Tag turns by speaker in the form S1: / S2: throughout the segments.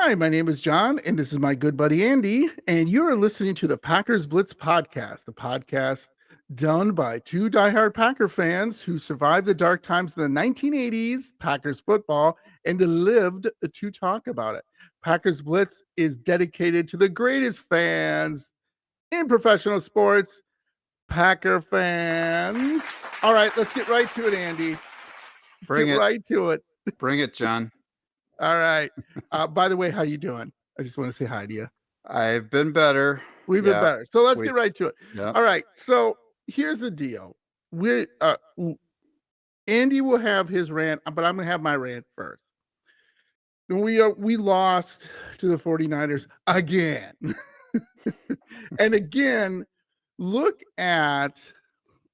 S1: Hi, my name is John, and this is my good buddy Andy, and you are listening to the Packers Blitz podcast, the podcast done by two diehard Packer fans who survived the dark times of the 1980s, Packers football, and lived to talk about it. Packers Blitz is dedicated to the greatest fans in professional sports, Packer fans. All right, let's get right to it, Andy. Right to it.
S2: Bring it, John.
S1: All right. By the way, how you doing? I just want to say hi to you.
S2: I've been better.
S1: We've been better. So let's get right to it.
S2: Yeah.
S1: All right. So here's the deal. Andy will have his rant, but I'm going to have my rant first. We lost to the 49ers again. And again, look at,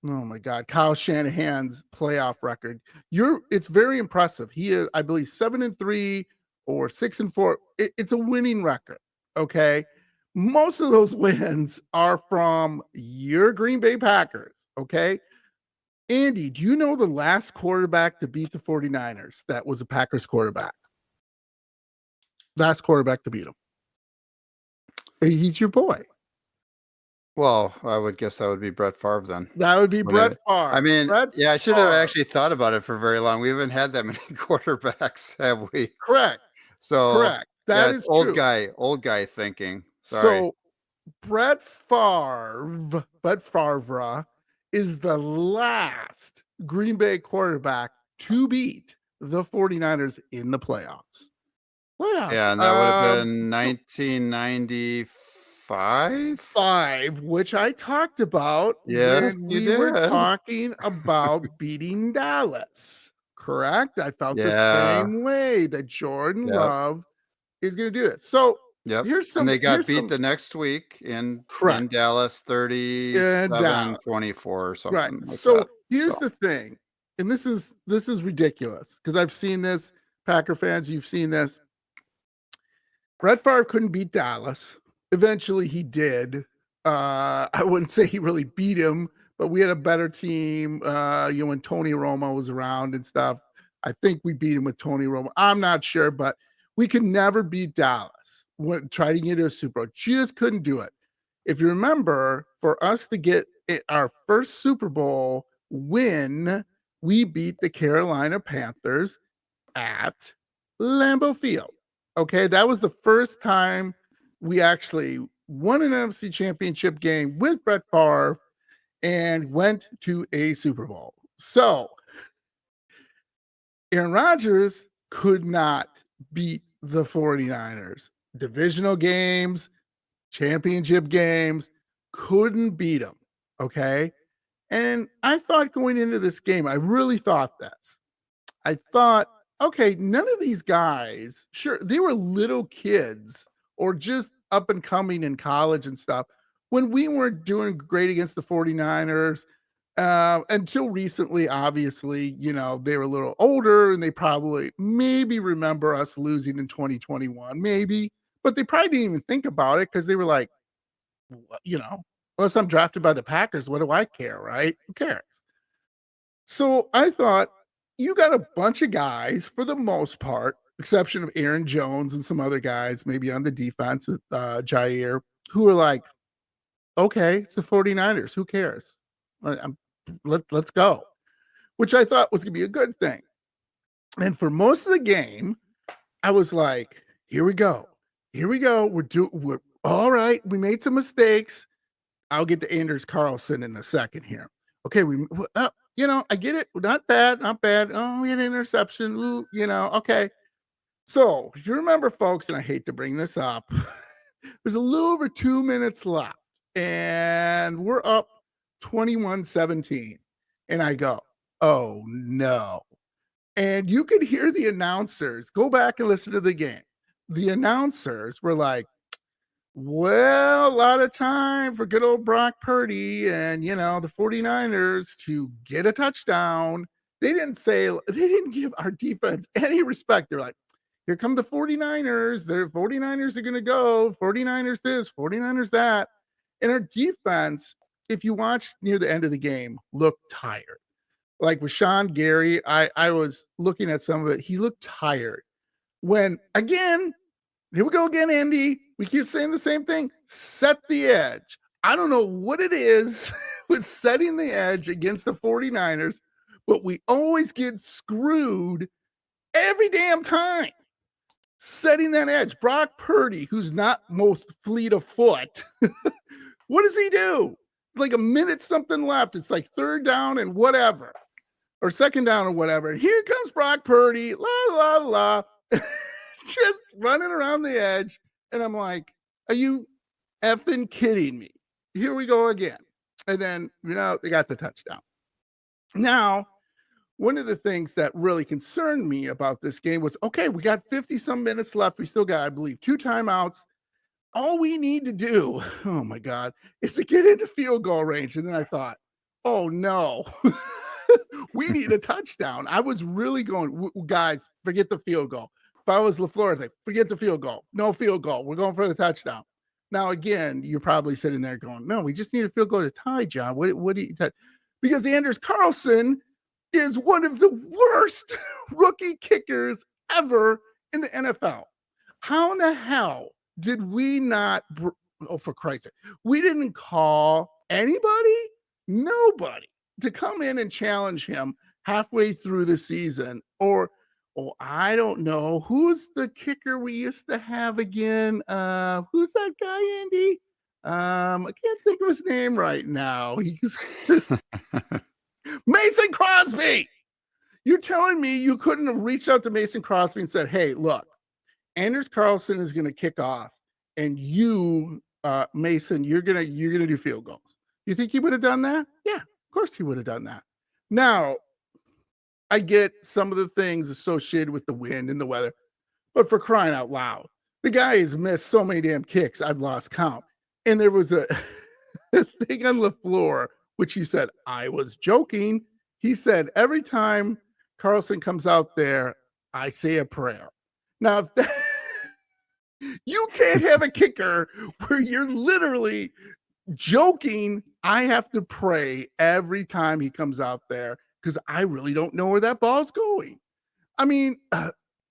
S1: oh my God, Kyle Shanahan's playoff record. It's very impressive. He is, I believe, 7-3 or 6-4. It's a winning record. Okay. Most of those wins are from your Green Bay Packers. Okay. Andy, do you know the last quarterback to beat the 49ers that was a Packers quarterback? Last quarterback to beat them. He's your boy.
S2: Well, I would guess that would be Brett Favre then.
S1: That would be Brett Favre.
S2: I mean, I should have actually thought about it for very long. We haven't had that many quarterbacks, have we?
S1: Correct.
S2: So
S1: correct. That is
S2: old
S1: true.
S2: Old guy thinking. Sorry.
S1: So Brett Favre is the last Green Bay quarterback to beat the 49ers in the playoffs.
S2: Yeah, and that would have been 1995,
S1: which I talked about when we were talking about beating Dallas. Correct? I felt the same way that Jordan Love is going to do it. So here's some.
S2: And they got beat the next week in Dallas, 37-24 or something.
S1: Right.
S2: Like
S1: so
S2: that.
S1: Here's the thing, and this is ridiculous because I've seen this. Packer fans, you've seen this. Brett Favre couldn't beat Dallas. Eventually, he did. I wouldn't say he really beat him, but we had a better team. When Tony Romo was around and stuff. I think we beat him with Tony Romo. I'm not sure, but we could never beat Dallas. Try to get to a Super Bowl, just couldn't do it. If you remember, for us to get our first Super Bowl win, we beat the Carolina Panthers at Lambeau Field. Okay, that was the first time we actually won an NFC Championship game with Brett Favre and went to a Super Bowl. So Aaron Rodgers could not beat the 49ers. Divisional games, championship games, couldn't beat them. Okay. And I thought going into this game, I really thought this. I thought, okay, none of these guys, sure, they were little kids or just up and coming in college and stuff when we weren't doing great against the 49ers. Until recently, obviously, they were a little older and they probably maybe remember us losing in 2021, maybe, but they probably didn't even think about it because they were like, unless I'm drafted by the Packers, what do I care, right? Who cares? So I thought, you got a bunch of guys, for the most part, exception of Aaron Jones and some other guys, maybe on the defense with Jair, who are like, okay, it's the 49ers. Who cares? Let's go. Which I thought was going to be a good thing. And for most of the game, I was like, here we go. We're all right. We made some mistakes. I'll get to Anders Carlson in a second here. Okay, I get it. Not bad. Oh, we had an interception. Ooh, okay. So if you remember, folks, and I hate to bring this up, there's a little over 2 minutes left, and we're up 21-17. And I go, oh no. And you could hear the announcers. Go back and listen to the game. The announcers were like, well, a lot of time for good old Brock Purdy and, the 49ers to get a touchdown. They didn't give our defense any respect. They're like, here come the 49ers. The 49ers are going to go. 49ers this, 49ers that. And our defense, if you watch near the end of the game, looked tired. Like with Sean Gary, I was looking at some of it. He looked tired. When, again, Here we go again, Andy. We keep saying the same thing. Set the edge. I don't know what it is with setting the edge against the 49ers, but we always get screwed every damn time. Setting that edge. Brock Purdy, who's not most fleet of foot, what does he do? Like a minute something left. It's like third down and whatever, or second down or whatever. And here comes Brock Purdy, la, la, la, just running around the edge. And I'm like, are you effing kidding me? Here we go again. And then, they got the touchdown. Now, one of the things that really concerned me about this game was, okay, we got 50 some minutes left. We still got, I believe, 2 timeouts. All we need to do, oh my God, is to get into field goal range. And then I thought, oh no, we need a touchdown. I was really going, guys, forget the field goal. If I was LaFleur, I'd say, forget the field goal. No field goal. We're going for the touchdown. Now, again, you're probably sitting there going, no, we just need a field goal to tie, John. What do you touch? Because Anders Carlson is one of the worst rookie kickers ever in the NFL. How in the hell did we not, for Christ's sake, we didn't call nobody to come in and challenge him halfway through the season? Or, I don't know, who's the kicker we used to have again? Who's that guy, Andy? I can't think of his name right now. He's Mason Crosby. You're telling me you couldn't have reached out to Mason Crosby and said, hey, look, Anders Carlson is going to kick off, and you, Mason, you're gonna do field goals. You think he would have done that? Yeah, of course he would have done that. Now, I get some of the things associated with the wind and the weather, but for crying out loud, the guy has missed so many damn kicks, I've lost count. And there was a thing on LaFleur, which he said, I was joking. He said, every time Carlson comes out there, I say a prayer. Now, if that, you can't have a kicker where you're literally joking, I have to pray every time he comes out there because I really don't know where that ball's going. I mean,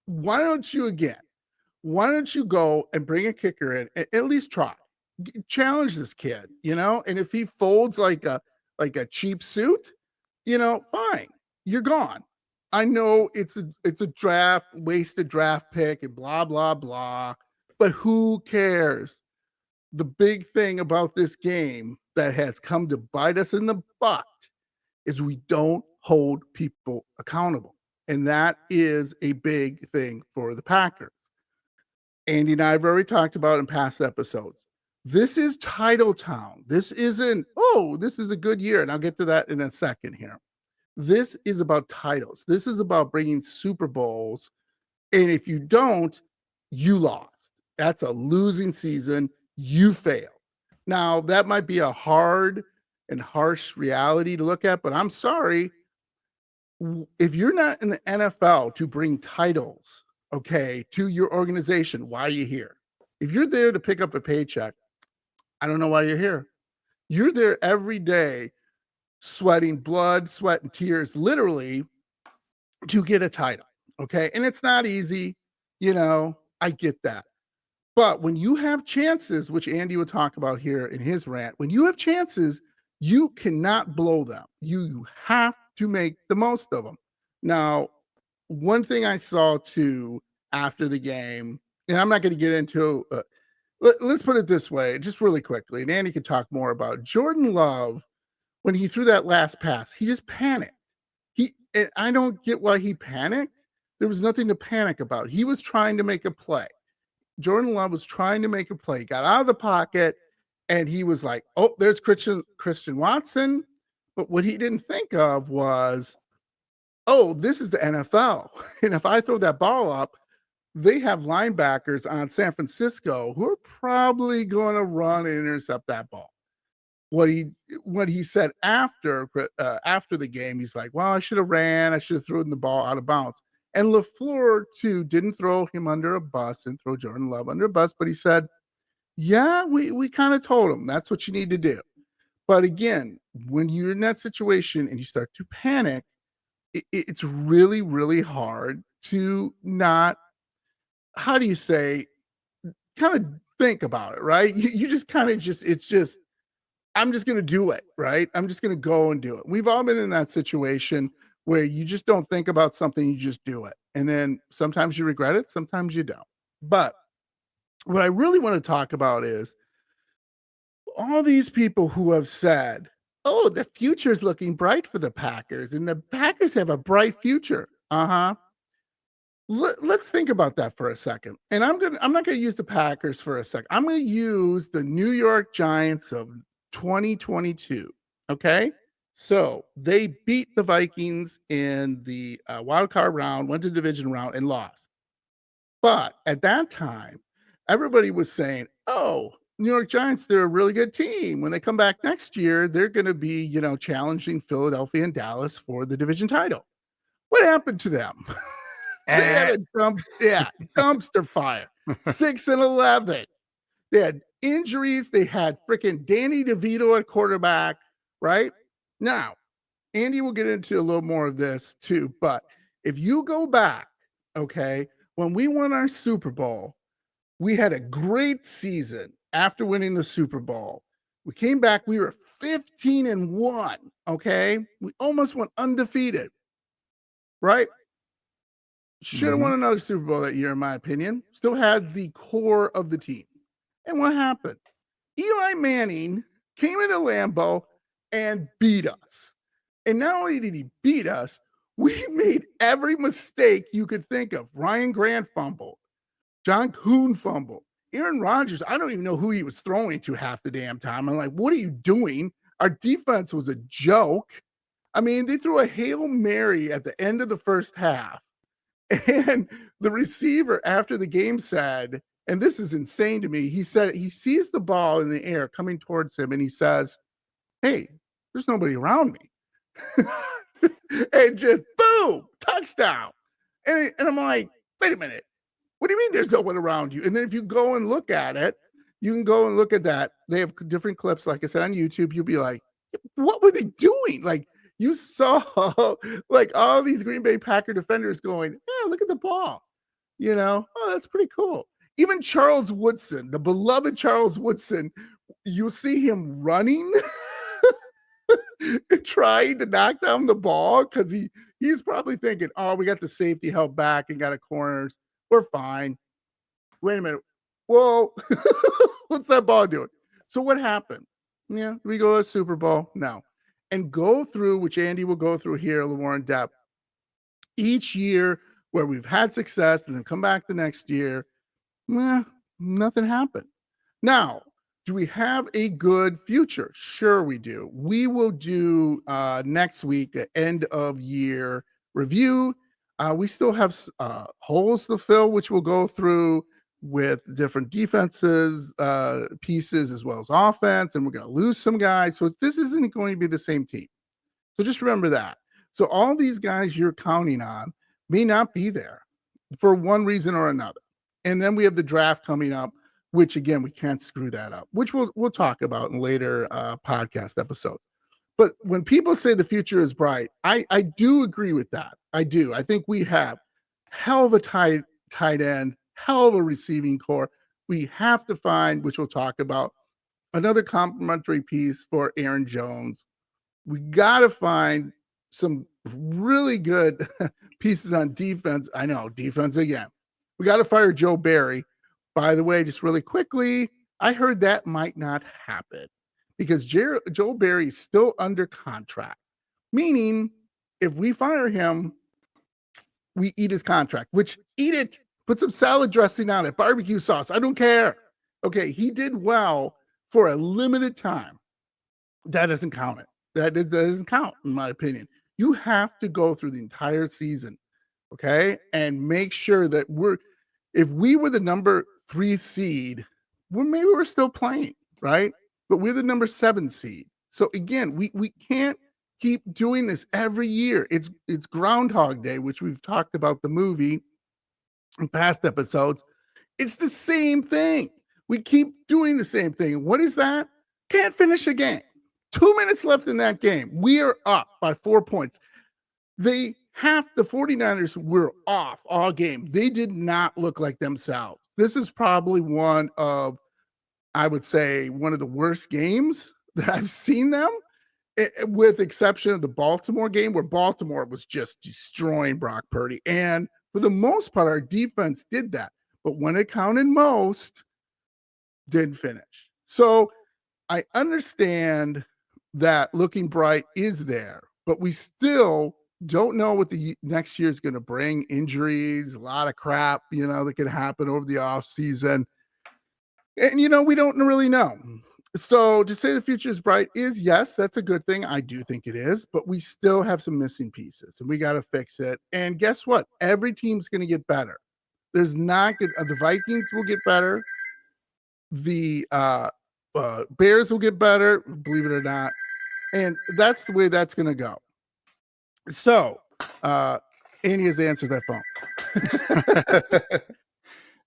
S1: why don't you go and bring a kicker in, at least try, challenge this kid, and if he folds like a cheap suit, fine, you're gone. I know it's a wasted draft pick and blah, blah, blah, but who cares? The big thing about this game that has come to bite us in the butt is we don't hold people accountable. And that is a big thing for the Packers. Andy and I have already talked about in past episodes. This is title town. This isn't, this is a good year. And I'll get to that in a second here. This is about titles. This is about bringing Super Bowls. And if you don't, you lost. That's a losing season. You failed. Now, that might be a hard and harsh reality to look at, but I'm sorry. If you're not in the NFL to bring titles, to your organization, why are you here? If you're there to pick up a paycheck, I don't know why you're here. You're there every day sweating blood, sweat, and tears, literally, to get a title. And it's not easy. I get that. But when you have chances, which Andy would talk about here in his rant, when you have chances, you cannot blow them. You have to make the most of them. Now, one thing I saw too after the game, and I'm not going to get into, let's put it this way, just really quickly, and Andy can talk more about it. Jordan Love, when he threw that last pass, he just panicked. And I don't get why he panicked. There was nothing to panic about. He was trying to make a play. Jordan Love was trying to make a play, got out of the pocket, and he was like, oh, there's Christian Watson. But what he didn't think of was, oh, this is the NFL. And if I throw that ball up, they have linebackers on San Francisco who are probably going to run and intercept that ball. What he said after the game, he's like, well, I should have ran. I should have thrown the ball out of bounds. And LaFleur, too, didn't throw him under a bus, didn't throw Jordan Love under a bus, but he said, yeah, we kind of told him that's what you need to do. But again, when you're in that situation and you start to panic, it's really, really hard to not, how do you say, kind of think about it, right? You just kind of it's just, I'm just going to do it, right? I'm just going to go and do it. We've all been in that situation where you just don't think about something, you just do it. And then sometimes you regret it, sometimes you don't. But what I really want to talk about is all these people who have said, "Oh, the future is looking bright for the Packers, and the Packers have a bright future." Uh-huh. Let's think about that for a second. And I'm not gonna use the Packers for a second. I'm gonna use the New York Giants of 2022. Okay. So they beat the Vikings in the wild card round, went to division round, and lost. But at that time, everybody was saying, "Oh, New York Giants, they're a really good team. When they come back next year, they're going to be, challenging Philadelphia and Dallas for the division title." What happened to them? They had a dumpster fire. 6-11. They had injuries. They had freaking Danny DeVito at quarterback, right? Now, Andy will get into a little more of this too, but if you go back, okay, when we won our Super Bowl, we had a great season after winning the Super Bowl. We came back, we were 15-1, okay? We almost went undefeated, right? Should have won another Super Bowl that year, in my opinion. Still had the core of the team. And what happened? Eli Manning came into Lambeau and beat us. And not only did he beat us, we made every mistake you could think of. Ryan Grant fumbled. John Kuhn fumbled. Aaron Rodgers, I don't even know who he was throwing to half the damn time. I'm like, what are you doing? Our defense was a joke. I mean, they threw a Hail Mary at the end of the first half. And the receiver after the game said, and this is insane to me, he said he sees the ball in the air coming towards him and he says, "Hey, there's nobody around me." And just boom, touchdown. And I'm like, wait a minute. What do you mean there's no one around you? And then if you go and look at it, you can go and look at that. They have different clips, like I said, on YouTube. You'll be like, what were they doing? Like, you saw like all these Green Bay Packer defenders going, "Yeah, look at the ball." Oh, that's pretty cool. Even Charles Woodson, the beloved Charles Woodson, you'll see him running, trying to knock down the ball because he's probably thinking, "Oh, we got the safety held back and got a corners. We're fine." Wait a minute. Whoa. What's that ball doing? So what happened? Yeah, we go to a Super Bowl? No. And go through, which Andy will go through here a little more in depth, each year where we've had success and then come back the next year, nothing happened. Now, do we have a good future? Sure we do. We will do next week an end of year review. We still have holes to fill, which we'll go through with different defenses, pieces, as well as offense, and we're going to lose some guys. So this isn't going to be the same team. So just remember that. So all these guys you're counting on may not be there for one reason or another. And then we have the draft coming up, which again, we can't screw that up, which we'll talk about in later podcast episodes. But when people say the future is bright, I do agree with that. I do. I think we have hell of a tight end, hell of a receiving core. We have to find, which we'll talk about, another complementary piece for Aaron Jones. We got to find some really good pieces on defense. I know, defense again. We got to fire Joe Barry. By the way, just really quickly, I heard that might not happen because Joe Barry is still under contract, meaning if we fire him, we eat his contract, which eat it, put some salad dressing on it, barbecue sauce. I don't care. Okay, he did well for a limited time. That doesn't count it. That doesn't count, in my opinion. You have to go through the entire season, okay, and make sure that if we were the number 3 seed, maybe we're still playing, right? But we're the number 7 seed. So again, we can't keep doing this every year. It's Groundhog Day, which we've talked about the movie in past episodes. It's the same thing. We keep doing the same thing. What is that? Can't finish a game. 2 minutes left in that game. We are up by 4 points. The 49ers were off all game. They did not look like themselves. This is probably one of, I would say, one of the worst games that I've seen them, with exception of the Baltimore game, where Baltimore was just destroying Brock Purdy. And for the most part, our defense did that. But when it counted most, didn't finish. So I understand that looking bright is there, but we still don't know what the next year is going to bring. Injuries, a lot of crap, that could happen over the off season. And, we don't really know. So to say the future is bright is, yes, that's a good thing. I do think it is, but we still have some missing pieces and we got to fix it. And guess what? Every team's going to get better. There's not good. The Vikings will get better. The Bears will get better, believe it or not. And that's the way that's going to go. So, Andy has answered that phone.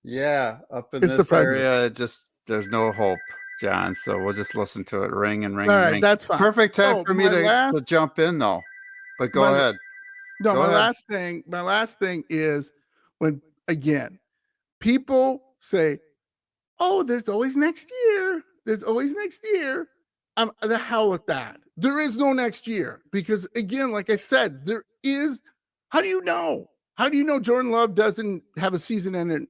S2: Yeah, up in this area, there's no hope, John. So we'll just listen to it ring and ring.
S1: All right,
S2: ring.
S1: that's fine.
S2: Perfect time for me to jump in, though. But go ahead.
S1: No, my last thing is when, again, people say, "Oh, there's always next year. There's always next year." The hell with that. There is no next year because, again, like I said, there is. How do you know? How do you know Jordan Love doesn't have a season-ending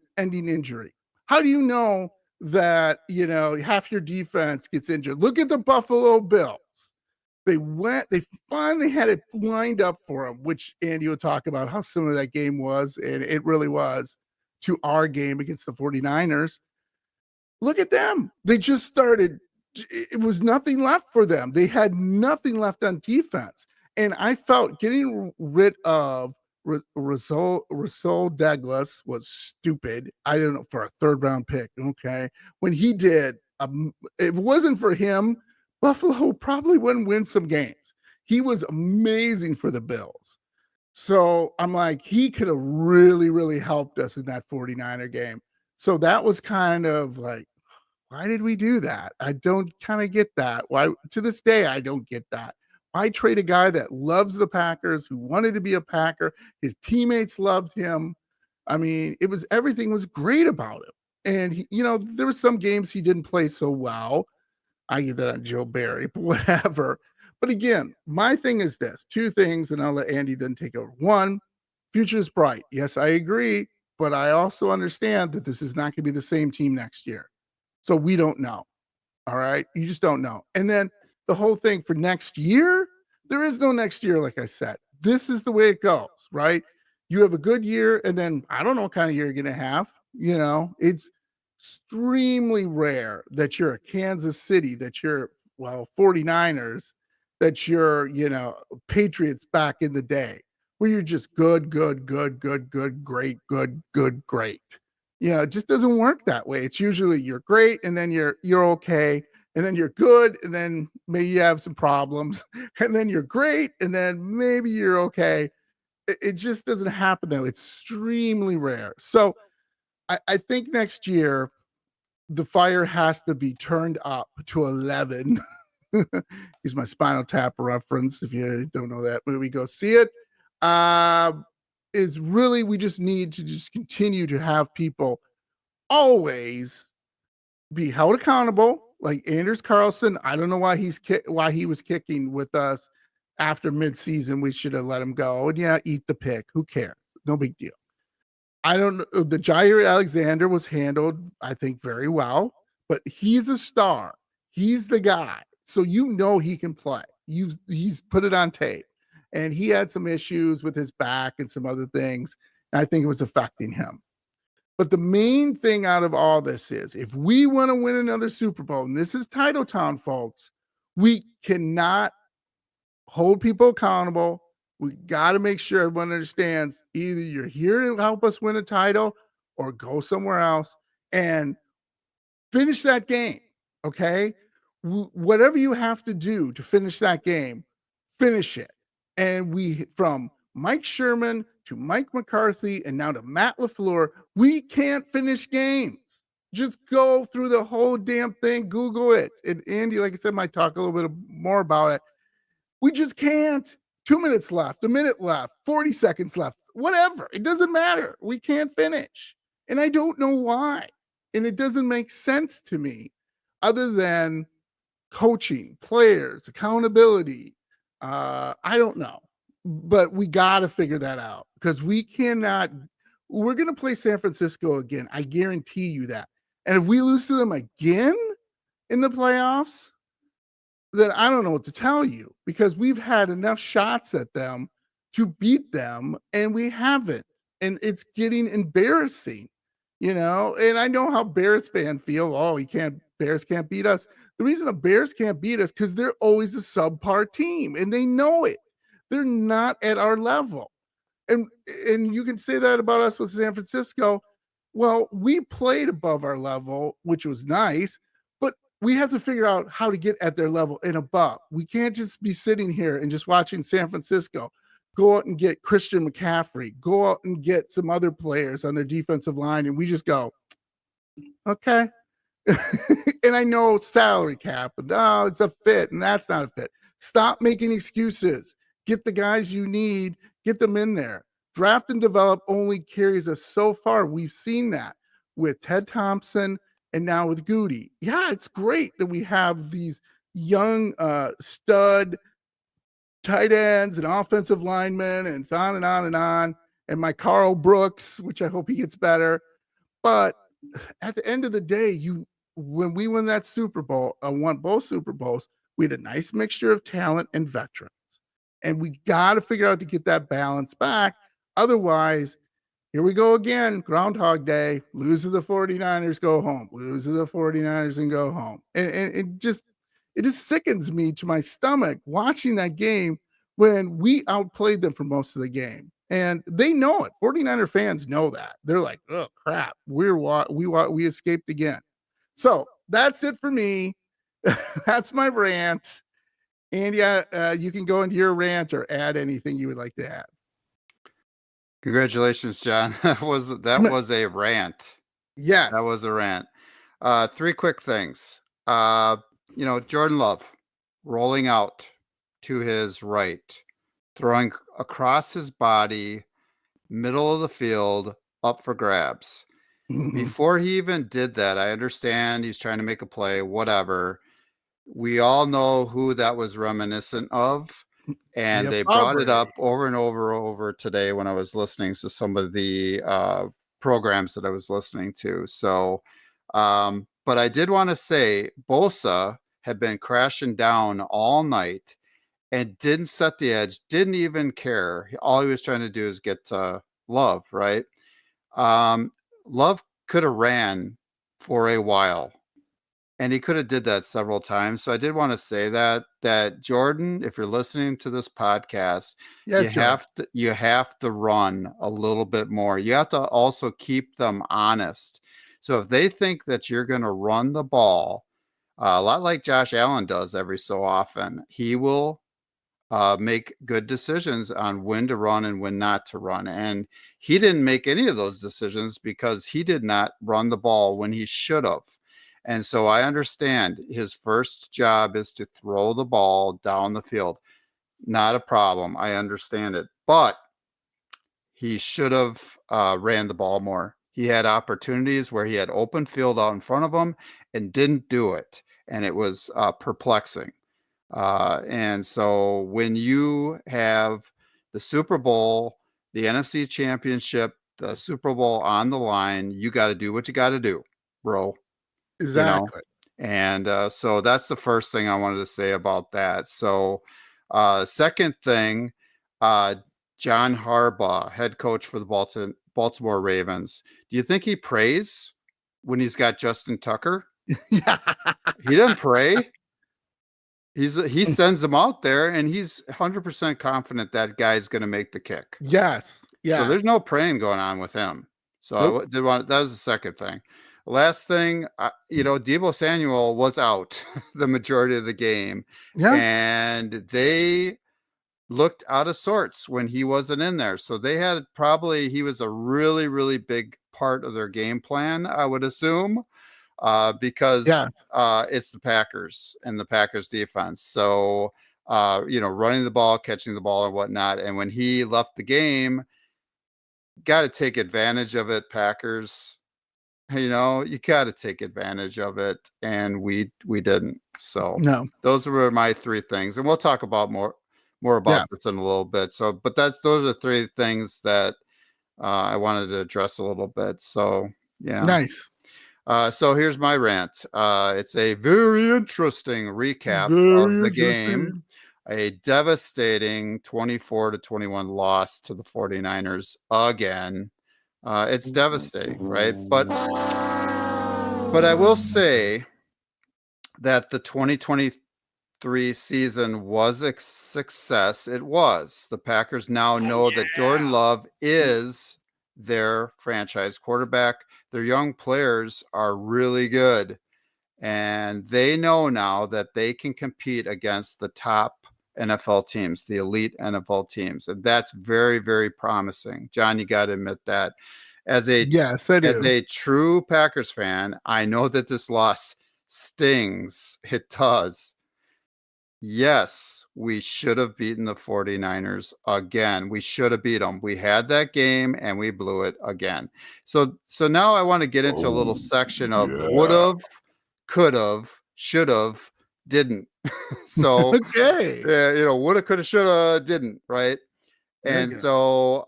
S1: injury? How do you know that half your defense gets injured? Look at the Buffalo Bills. They finally had it lined up for them, which Andy will talk about how similar that game was, and it really was, to our game against the 49ers. Look at them. They just started. It was nothing left for them. They had nothing left on defense. And I felt getting rid of Rasul Douglas was stupid. I don't know, for a 3rd round pick. Okay. When he did, if it wasn't for him, Buffalo probably wouldn't win some games. He was amazing for the Bills. So I'm like, he could have really, really helped us in that 49er game. So that was kind of like, why did we do that? I don't kind of get that. Why, to this day, I don't get that. Why trade a guy that loves the Packers, who wanted to be a Packer? His teammates loved him. I mean, everything was great about him. And there were some games he didn't play so well. I get that on Joe Barry, but whatever. But again, my thing is this: 2 things, and I'll let Andy then take over. 1, future is bright. Yes, I agree, but I also understand that this is not going to be the same team next year. So we don't know. All right. You just don't know. And then the whole thing for next year, there is no next year. Like I said, this is the way it goes, right? You have a good year, and then I don't know what kind of year you're going to have. It's extremely rare that you're a Kansas City, that you're, 49ers, that you're, Patriots back in the day, where you're just good, great. It just doesn't work that way. It's usually you're great, and then you're okay, and then you're good, and then maybe you have some problems, and then you're great, and then maybe you're okay. It just doesn't happen though. It's extremely rare. So I think next year the fire has to be turned up to 11. Use my Spinal Tap reference. If you don't know that movie, go see it. Is really, we just need to just continue to have people always be held accountable. Like Anders Carlson, I don't know why he was kicking with us after midseason. We should have let him go. And yeah, eat the pick. Who cares? No big deal. I don't know. The Jair Alexander was handled, I think, very well, but he's a star. He's the guy. So he can play. He's put it on tape. And he had some issues with his back and some other things. And I think it was affecting him. But the main thing out of all this is, if we want to win another Super Bowl, and this is Title Town, folks, we cannot hold people accountable. We got to make sure everyone understands either you're here to help us win a title or go somewhere else and finish that game. Okay. Whatever you have to do to finish that game, finish it. And from Mike Sherman to Mike McCarthy and now to Matt LaFleur, we can't finish games. Just go through the whole damn thing. Google it. And Andy, like I said, might talk a little bit more about it. We just can't. 2 minutes left, a minute left, 40 seconds left, whatever. It doesn't matter. We can't finish. And I don't know why. And it doesn't make sense to me other than coaching, players, accountability. I don't know. But we got to figure that out because we cannot. We're going to play San Francisco again. I guarantee you that. And if we lose to them again in the playoffs, then I don't know what to tell you because we've had enough shots at them to beat them and we haven't. And it's getting embarrassing, And I know how Bears fans feel. Oh, Bears can't beat us. The reason the Bears can't beat us because they're always a subpar team and they know it. They're not at our level. And you can say that about us with San Francisco. Well, we played above our level, which was nice, but we have to figure out how to get at their level and above. We can't just be sitting here and just watching San Francisco go out and get Christian McCaffrey, go out and get some other players on their defensive line, and we just go, okay. And I know salary cap, but no, it's a fit, and that's not a fit. Stop making excuses. Get the guys you need, get them in there. Draft and develop only carries us so far. We've seen that with Ted Thompson and now with Goody. Yeah, it's great that we have these young stud tight ends and offensive linemen and on and on and on. And my Carl Brooks, which I hope he gets better. But at the end of the day, when we won that Super Bowl, won both Super Bowls, we had a nice mixture of talent and veterans. And we got to figure out to get that balance back. Otherwise, here we go again, Groundhog Day, lose to the 49ers, go home, lose to the 49ers and go home. And it just sickens me to my stomach watching that game when we outplayed them for most of the game. And they know it. 49er fans know that. They're like, oh, crap, we escaped again. So that's it for me. That's my rant. And you can go into your rant or add anything you would like to add.
S2: Congratulations, John. That was a rant.
S1: Yes.
S2: That was a rant. 3 quick things. Jordan Love rolling out to his right, throwing across his body, middle of the field, up for grabs. Before he even did that, I understand he's trying to make a play, whatever. We all know who that was reminiscent of. And they brought it up over and over today when I was listening to some of the programs that I was listening to. So, but I did want to say Bosa had been crashing down all night and didn't set the edge, didn't even care. All he was trying to do is get Love, right? Love could have ran for a while. And he could have did that several times. So I did want to say that Jordan, if you're listening to this podcast,
S1: yes,
S2: you have to run a little bit more. You have to also keep them honest. So if they think that you're going to run the ball, a lot like Josh Allen does every so often, he will make good decisions on when to run and when not to run. And he didn't make any of those decisions because he did not run the ball when he should have. And so I understand his first job is to throw the ball down the field. Not a problem. I understand it. But he should have ran the ball more. He had opportunities where he had open field out in front of him and didn't do it. And it was perplexing. And so when you have the Super Bowl, the NFC Championship, the Super Bowl on the line, you got to do what you got to do, bro.
S1: Exactly.
S2: And so that's the first thing I wanted to say about that. So second thing, John Harbaugh, head coach for the Baltimore Ravens. Do you think he prays when he's got Justin Tucker?
S1: Yeah.
S2: He doesn't pray. He sends them out there and he's 100% confident that guy's going to make the kick.
S1: Yes.
S2: So there's no praying going on with him. So that was the second thing. Last thing, Deebo Samuel was out the majority of the game.
S1: Yeah.
S2: And they looked out of sorts when he wasn't in there. So he was a really, really big part of their game plan, I would assume, because it's the Packers and the Packers defense. So, running the ball, catching the ball and whatnot. And when he left the game, got to take advantage of it, Packers. You know, you got to take advantage of it, and we didn't. So
S1: No.
S2: those were my three things, and we'll talk about more about this in a little bit. So, but those are three things that I wanted to address a little bit. So, yeah.
S1: Nice.
S2: So here's my rant. It's a very interesting recap of the game. A devastating 24-21 loss to the 49ers again. It's devastating, right? But I will say that the 2023 season was a success. It was. The Packers now know that Jordan Love is their franchise quarterback. Their young players are really good. And they know now that they can compete against the top NFL teams, the elite NFL teams. And that's very, very promising. John, you got to admit that. As a true Packers fan, I know that this loss stings. It does. Yes, we should have beaten the 49ers again. We should have beat them. We had that game and we blew it again. So now I want to get into a little section of would have, could have, should have, didn't. So
S1: okay.
S2: Woulda, coulda, shoulda, didn't, right? And so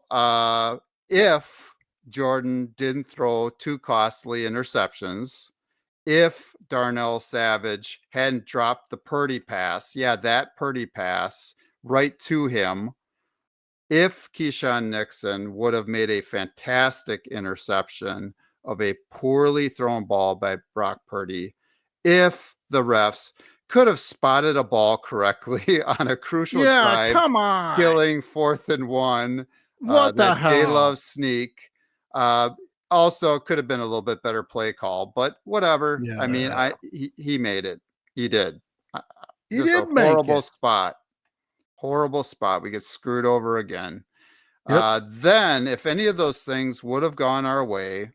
S2: if Jordan didn't throw two costly interceptions, if Darnell Savage hadn't dropped the Purdy pass, that Purdy pass right to him, if Keyshawn Nixon would have made a fantastic interception of a poorly thrown ball by Brock Purdy, if the refs could have spotted a ball correctly on a crucial drive,
S1: come on,
S2: killing 4th and 1,
S1: what the hell?
S2: J-Love sneak. Also could have been a little bit better play call, but whatever.
S1: Yeah.
S2: I mean, he made it. He did.
S1: He did make
S2: horrible
S1: it.
S2: spot. Horrible spot. We get screwed over again.
S1: Yep.
S2: Then if any of those things would have gone our way,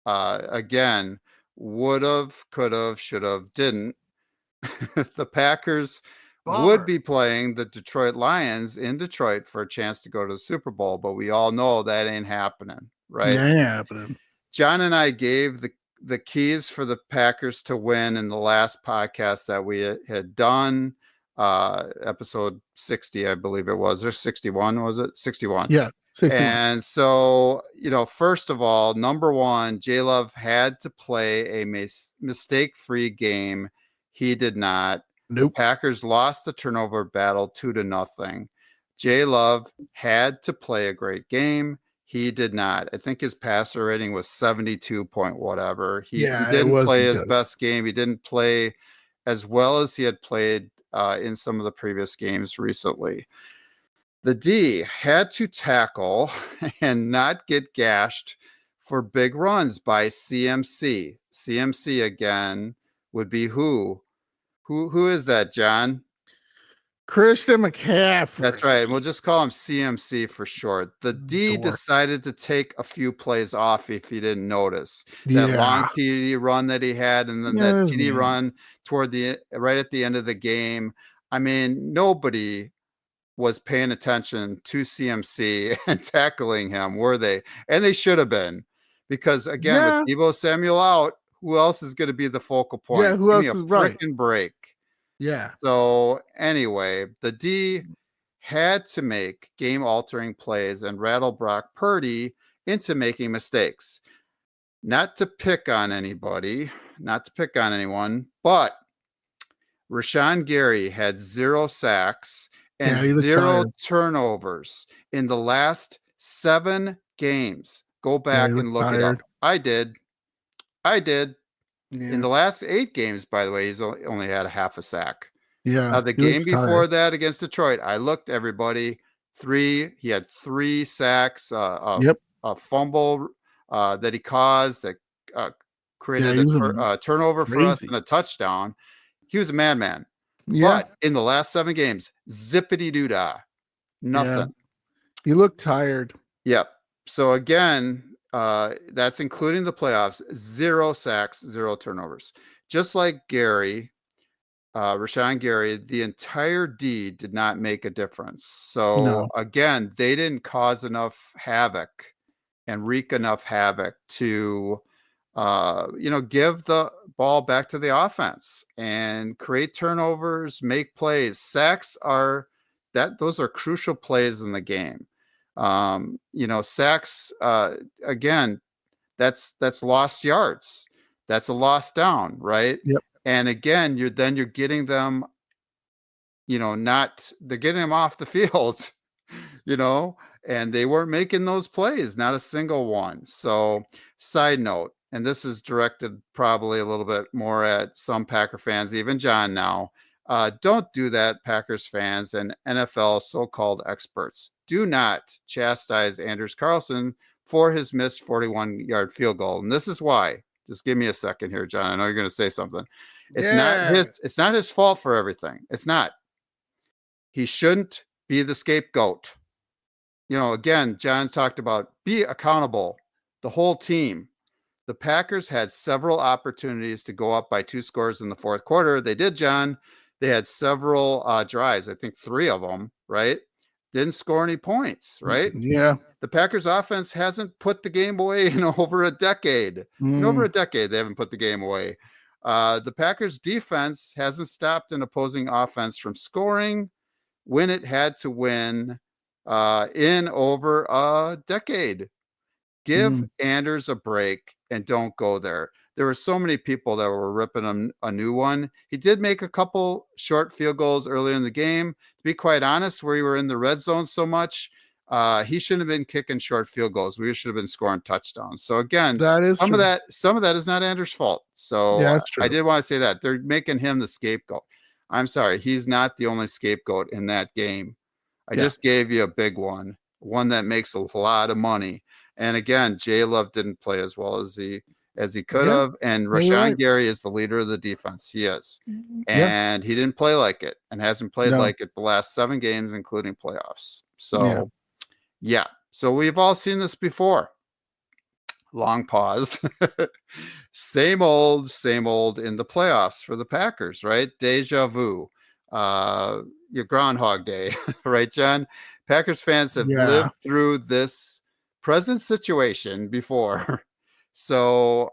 S2: again, would have, could have, should have, didn't. The Packers would be playing the Detroit Lions in Detroit for a chance to go to the Super Bowl, but we all know that ain't happening, right?
S1: That ain't happening.
S2: John and I gave the keys for the Packers to win in the last podcast that we had done, episode 60, I believe it was, or 61, was it? 61.
S1: Yeah, 61.
S2: And so, first of all, number one, J-Love had to play a mistake-free game. He did not.
S1: Nope.
S2: Packers lost the turnover battle 2-0. J-Love had to play a great game. He did not. I think his passer rating was 72 point whatever. He didn't play his best game. He didn't play as well as he had played in some of the previous games recently. The D had to tackle and not get gashed for big runs by CMC. CMC again would be who? Who is that, John?
S1: Christian McCaffrey.
S2: That's right. We'll just call him CMC for short. The D decided to take a few plays off if you didn't notice. That long TD run that he had, and then that TD run toward right at the end of the game. I mean, nobody was paying attention to CMC and tackling him, were they? And they should have been. Because again, with Deebo Samuel out, who else is going to be the focal point?
S1: Yeah, who else is right?
S2: Freaking break.
S1: Yeah.
S2: So anyway, the D had to make game-altering plays and rattle Brock Purdy into making mistakes. Not to pick on anybody, not to pick on anyone, but Rashawn Gary had 0 sacks and 0 turnovers in the last 7 games. Go back and look it up. I did. In the last 8 games, by the way, he's only had a half a sack.
S1: Yeah.
S2: Now, the game before that against Detroit, I looked, everybody, he had 3 sacks, a fumble that he caused that created a turnover for us and a touchdown. He was a madman. Yeah. But in the last 7 games, zippity-doo-dah, nothing. Yeah.
S1: He looked tired.
S2: Yep. So again, that's including the playoffs, 0 sacks, 0 turnovers. Just like Gary, Rashawn Gary, the entire D did not make a difference. So again, they didn't cause enough havoc and wreak enough havoc to, give the ball back to the offense and create turnovers, make plays. Sacks those are crucial plays in the game. Sacks, again, that's lost yards. That's a lost down, right?
S1: Yep.
S2: And again, you're getting them, they're getting them off the field, and they weren't making those plays, not a single one. So, side note, and this is directed probably a little bit more at some Packer fans, even John now. Don't do that, Packers fans and NFL so-called experts. Do not chastise Anders Carlson for his missed 41-yard field goal. And this is why. Just give me a second here, John. I know you're going to say something. It's not his fault for everything. It's not. He shouldn't be the scapegoat. Again, John talked about be accountable, the whole team. The Packers had several opportunities to go up by 2 scores in the fourth quarter. They did, John. They had several drives, I think 3 of them, right? Didn't score any points, right?
S1: Yeah.
S2: The Packers offense hasn't put the game away in over a decade. In over a decade, they haven't put the game away. The Packers defense hasn't stopped an opposing offense from scoring when it had to win in over a decade. Give Anders a break and don't go there. There were so many people that were ripping him a new one. He did make a couple short field goals early in the game. To be quite honest, where we were in the red zone so much, he shouldn't have been kicking short field goals. We should have been scoring touchdowns. So again,
S1: that is
S2: some
S1: true.
S2: of that is not Anders' fault. So
S1: yeah, that's true.
S2: I did want to say that they're making him the scapegoat. I'm sorry, he's not the only scapegoat in that game. I just gave you a big one that makes a lot of money. And again, J Love didn't play as well as he could have. And Rashawn Gary is the leader of the defense. He is. And he didn't play like it and hasn't played like it the last 7 games, including playoffs. So, yeah. So we've all seen this before. Long pause. Same old in the playoffs for the Packers, right? Deja vu. Your Groundhog Day, right, John? Packers fans have lived through this present situation before. So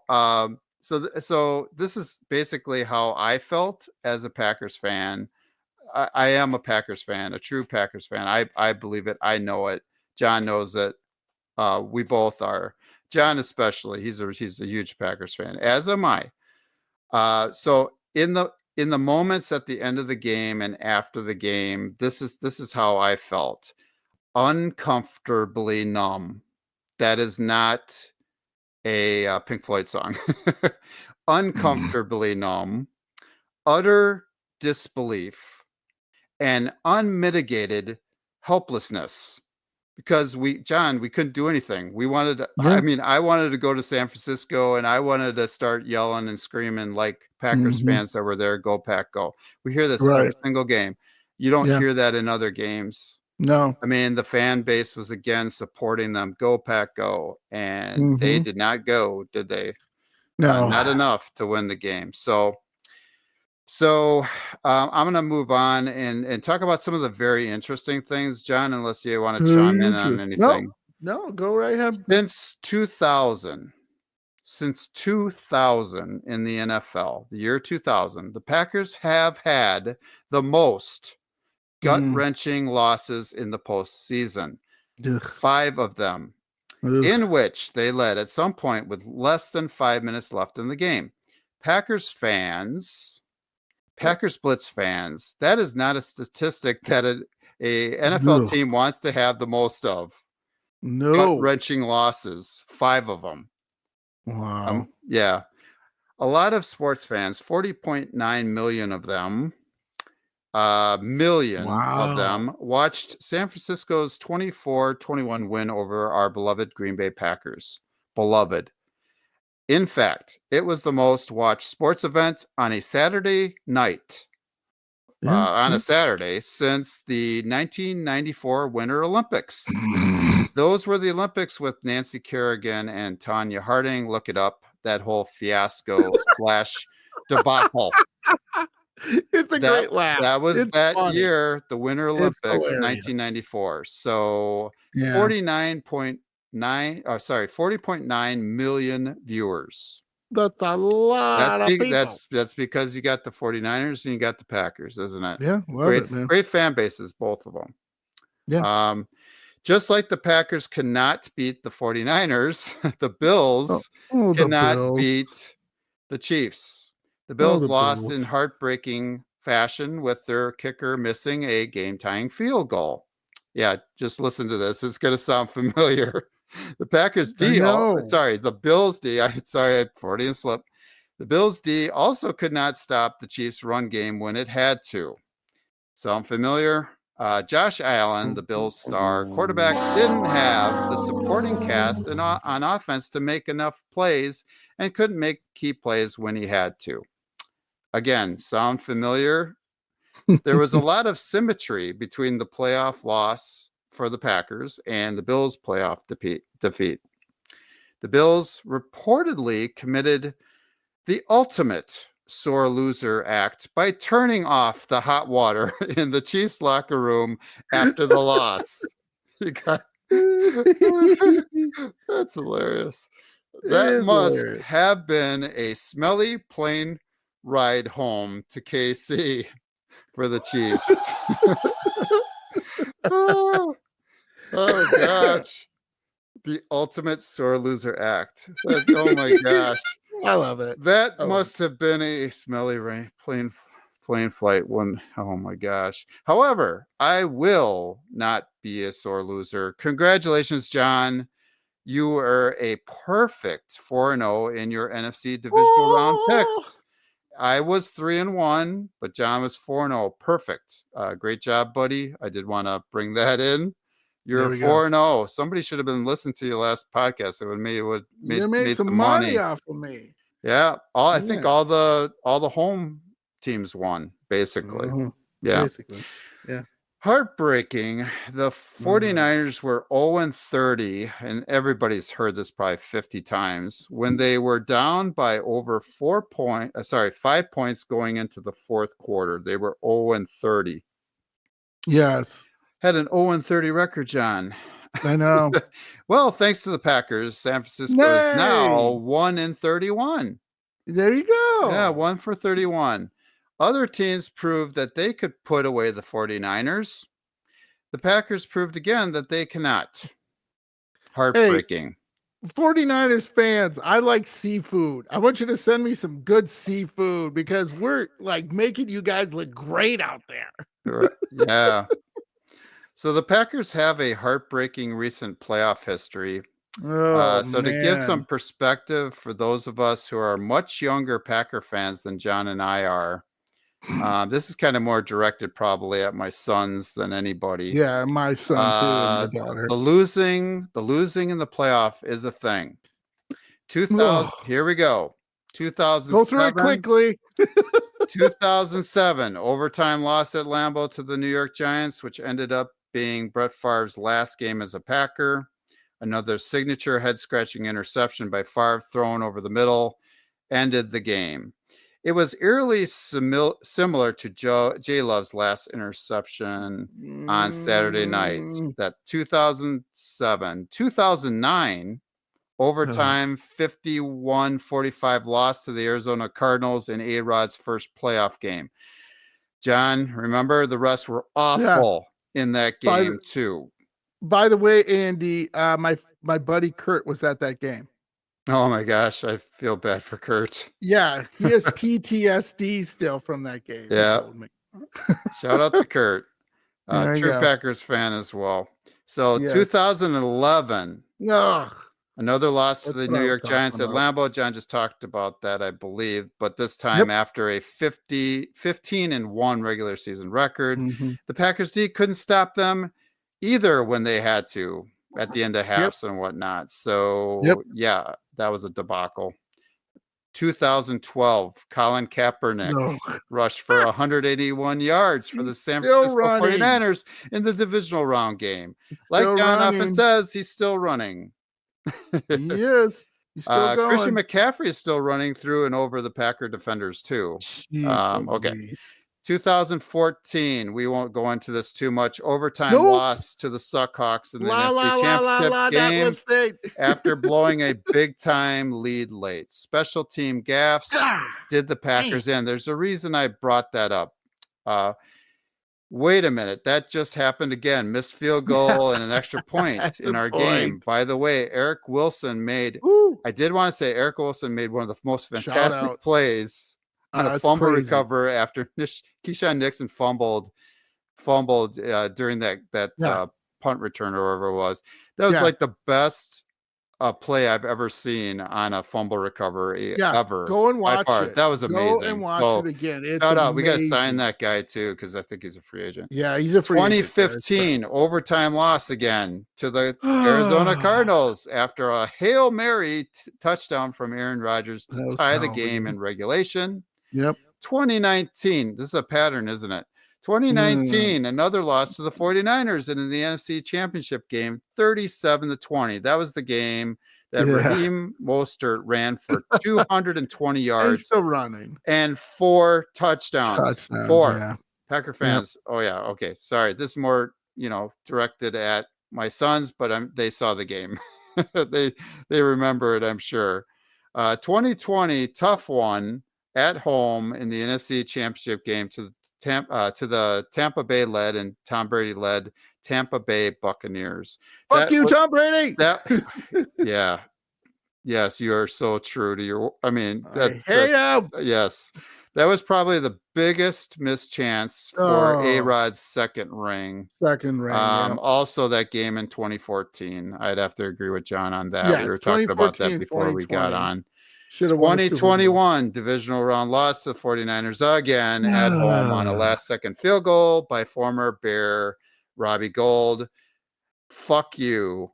S2: this is basically how I felt as a Packers fan. I am a Packers fan, a true Packers fan. I believe it. I know it. John knows it. We both are. John especially. He's a huge Packers fan, as am I. So in the moments at the end of the game and after the game, this is how I felt. Uncomfortably numb. That is not a Pink Floyd song. Uncomfortably numb, utter disbelief, and unmitigated helplessness. Because we couldn't do anything. We wanted to, I wanted to go to San Francisco and I wanted to start yelling and screaming like Packers fans that were there, go Pack, go. We hear this every single game. You don't hear that in other games.
S1: No.
S2: I mean, the fan base was again supporting them, go Pack, go. And they did not go, did they?
S1: No.
S2: Not enough to win the game. So I'm going to move on and talk about some of the very interesting things, John, unless you want to chime in on anything.
S1: No, go right ahead.
S2: Since 2000 in the NFL, the year 2000, the Packers have had the most gut-wrenching losses in the postseason. 5 of them, in which they led at some point with less than 5 minutes left in the game. Packers Blitz fans, that is not a statistic that a NFL team wants to have the most of.
S1: No.
S2: Gut-wrenching losses, 5 of them.
S1: Wow.
S2: Yeah. A lot of sports fans, 40.9 million of them, of them watched San Francisco's 24-21 win over our beloved Green Bay Packers. Beloved. In fact, it was the most watched sports event on a Saturday night, a Saturday, since the 1994 Winter Olympics. Those were the Olympics with Nancy Kerrigan and Tanya Harding. Look it up. That whole fiasco / debacle.
S1: It's a great laugh.
S2: That was
S1: funny.
S2: year, the Winter Olympics, 1994. So 49 40.9 million viewers.
S1: That's a lot of people.
S2: That's because you got the 49ers and you got the Packers, isn't it?
S1: Yeah, love it, man.
S2: Great fan bases, both of them.
S1: Yeah.
S2: Just like the Packers cannot beat the 49ers, the Bills cannot beat the Chiefs. The Bills lost in heartbreaking fashion with their kicker missing a game-tying field goal. Yeah, just listen to this. It's going to sound familiar. The Packers D, the Bills D, Freudian slip. The Bills D also could not stop the Chiefs' run game when it had to. Sound familiar? Josh Allen, the Bills' star quarterback, didn't have the supporting cast on offense to make enough plays and couldn't make key plays when he had to. Again, sound familiar? There was a lot of symmetry between the playoff loss for the Packers and the Bills' playoff defeat. The Bills reportedly committed the ultimate sore loser act by turning off the hot water in the Chiefs locker room after the loss. That's hilarious. That must have been a smelly plane ride home to KC for the Chiefs. Oh gosh. The ultimate sore loser act. Oh my gosh.
S1: I love it.
S2: That must have been a smelly plane flight one. Oh my gosh. However, I will not be a sore loser. Congratulations, John. You are a perfect 4-0 in your NFC divisional round picks. I was 3-1, but John was 4-0. Perfect. Great job, buddy. I did want to bring that in. You're 4-0. Somebody should have been listening to your last podcast. It would made
S1: some money off of me.
S2: Yeah. I think all the home teams won, basically. Mm-hmm. Yeah.
S1: Basically. Yeah.
S2: Heartbreaking. The 49ers were 0-30, and everybody's heard this probably 50 times, when they were down by over 5 points going into the fourth quarter. They were 0-30.
S1: Yes.
S2: Had an 0-30 record, John.
S1: I know.
S2: Well, thanks to the Packers, San Francisco is now 1-31.
S1: There you go.
S2: Yeah, 1 for 31. Other teams proved that they could put away the 49ers. The Packers proved again that they cannot. Heartbreaking.
S1: Hey, 49ers fans, I like seafood. I want you to send me some good seafood because we're like making you guys look great out there.
S2: Yeah. So the Packers have a heartbreaking recent playoff history. To give some perspective for those of us who are much younger Packer fans than John and I are, this is kind of more directed probably at my sons than anybody.
S1: Yeah, my son too, and my daughter.
S2: The losing in the playoff is a thing. 2000. Here we go. 2007.
S1: Go through it quickly.
S2: 2007 overtime loss at Lambeau to the New York Giants, which ended up being Brett Favre's last game as a Packer. Another signature head-scratching interception by Favre thrown over the middle ended the game. It was eerily similar to J-Love's last interception on Saturday night. That 2009 overtime 51-45 loss to the Arizona Cardinals in A-Rod's first playoff game. John, remember, the rest were awful in that game too.
S1: By the way, Andy, my buddy Kurt was at that game.
S2: Oh my gosh, I feel bad for Kurt.
S1: Yeah, he has PTSD still from that game.
S2: Yeah. Shout out to Kurt. True Packers fan as well. So 2011. Another loss to the New York Giants at Lambeau. John just talked about that, I believe, but this time after a 15-1 regular season record. The Packers D couldn't stop them either when they had to at the end of halves and whatnot. So that was a debacle. 2012, Colin Kaepernick rushed for 181 yards for the San Francisco 49ers in the divisional round game. Like John often says, he's still running.
S1: He is. He's still going.
S2: Christian McCaffrey is still running through and over the Packer defenders too.
S1: Jeez,
S2: 2014, we won't go into this too much. Overtime
S1: Nope.
S2: loss to the Suckhawks in the NFC Championship
S1: That
S2: game
S1: listing.
S2: after blowing a big-time lead late. Special team gaffes did the Packers in. There's a reason I brought that up. Wait a minute. That just happened again. Missed field goal and an extra point in our game. By the way, Eric Wilson made, I did want to say Eric Wilson made one of the most fantastic plays on a fumble recovery after Keyshawn Nixon fumbled during that punt return or whatever it was. That was like the best play I've ever seen on a fumble recovery ever.
S1: Go and watch it.
S2: That was amazing.
S1: Go and watch it again. It's
S2: shout out. We got to sign that guy too because I think he's a free agent.
S1: Yeah, he's a free
S2: 2015 overtime loss again to the Arizona Cardinals after a Hail Mary touchdown from Aaron Rodgers to tie the game in regulation.
S1: Yep.
S2: 2019. This is a pattern, isn't it? 2019, another loss to the 49ers in the NFC Championship game, 37-20. That was the game that Raheem Mostert ran for 220 yards.
S1: He's still running.
S2: And 4 touchdowns. 4. Packer fans. Yep. Oh, yeah. Okay. Sorry. This is more, directed at my sons, but they saw the game. they remember it, I'm sure. 2020, tough one at home in the NFC Championship game to the Tampa Bay led and Tom Brady led Tampa Bay Buccaneers.
S1: Fuck you, Tom Brady.
S2: Yeah. Yes, you are so true to your. I mean,
S1: I hate him.
S2: Yes, that was probably the biggest mischance for A-Rod's second ring. Also, that game in 2014. I'd have to agree with John on that.
S1: Yes,
S2: we were talking about that before we got on.
S1: 2021
S2: divisional round loss to the 49ers again at home on a last-second field goal by former Bear Robbie Gould. Fuck you,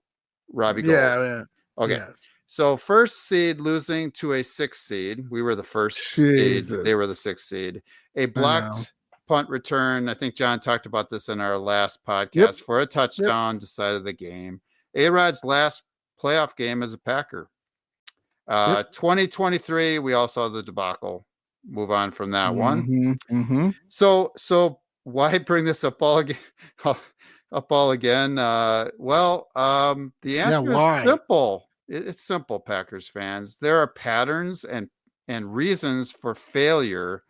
S2: Robbie Gould.
S1: Yeah.
S2: Okay. Yeah. So first seed losing to a 6th seed. We were the first seed. They were the 6th seed. A blocked punt return. I think John talked about this in our last podcast for a touchdown decided the game. A-Rod's last playoff game as a Packer. 2023, we all saw the debacle. Move on from that one. So why bring this up all again? The answer is simple. It's simple, Packers fans. There are patterns and reasons for failure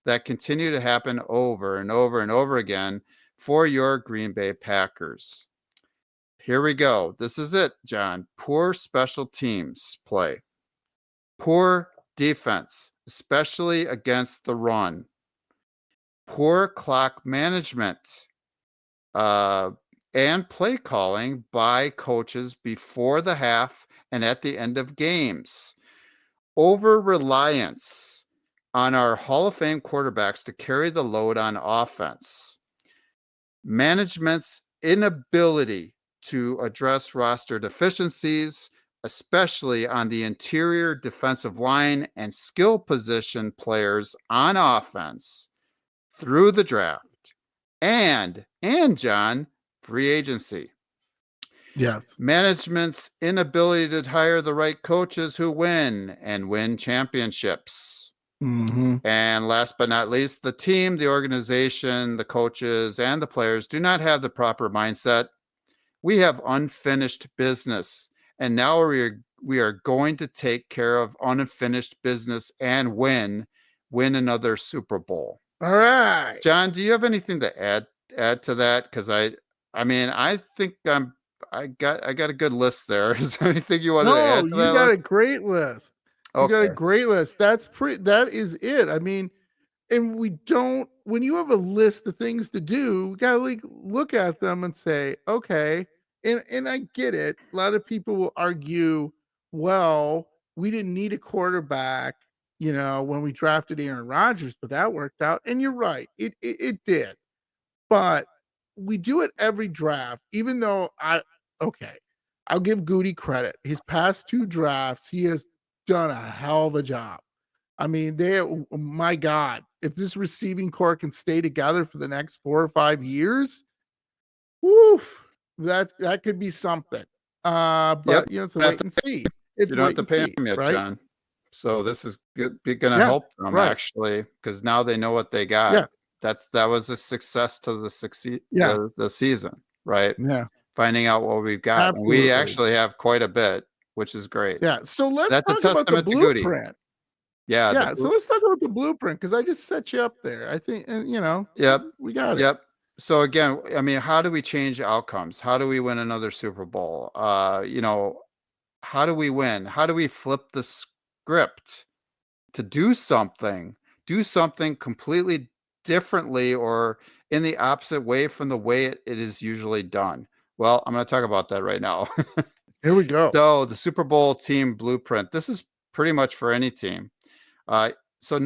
S2: that continue to happen over and over and over again for your Green Bay Packers. Here we go. This is it, John. Poor special teams play. Poor defense, especially against the run. Poor clock management and play calling by coaches before the half and at the end of games. Over-reliance on our Hall of Fame quarterbacks to carry the load on offense. Management's inability to address roster deficiencies, especially on the interior defensive line and skill position players on offense through the draft. And John, free agency.
S1: Yes.
S2: Management's inability to hire the right coaches who win championships. And last but not least, the team, the organization, the coaches, and the players do not have the proper mindset. We have unfinished business, and now we are going to take care of unfinished business and win another Super Bowl.
S1: All right,
S2: John, do you have anything to add to that? Because I think I got a good list there. Is there anything you wanted to add to that?
S1: You got a great list. You got a great list. That is it. I mean, and when you have a list of things to do, we gotta look at them and say, okay, and I get it. A lot of people will argue, well, we didn't need a quarterback, when we drafted Aaron Rodgers, but that worked out. And you're right, it did. But we do it every draft, even though I'll give Goody credit. His past 2 drafts, he has done a hell of a job. I mean, my God, if this receiving core can stay together for the next 4 or 5 years, woof, that could be something. But it's a wait and see.
S2: You don't have to pay him yet, right? John. So this is going to help them actually, because now they know what they got. that was a success to the
S1: Yeah.
S2: the season, right?
S1: Yeah.
S2: Finding out what we've got. And we
S1: Absolutely.
S2: actually have quite a bit, which is great.
S1: Yeah. So let's
S2: That's a
S1: talk about the
S2: testament to Goody.
S1: blueprint.
S2: Yeah.
S1: Yeah. So let's talk about the blueprint because I just set you up there. I think, and
S2: Yep.
S1: we got it.
S2: Yep. So again, I mean, how do we change outcomes? How do we win another Super Bowl? How do we win? How do we flip the script to do something completely differently or in the opposite way from the way it is usually done? Well, I'm going to talk about that right now.
S1: Here we go.
S2: So the Super Bowl team blueprint, this is pretty much for any team. So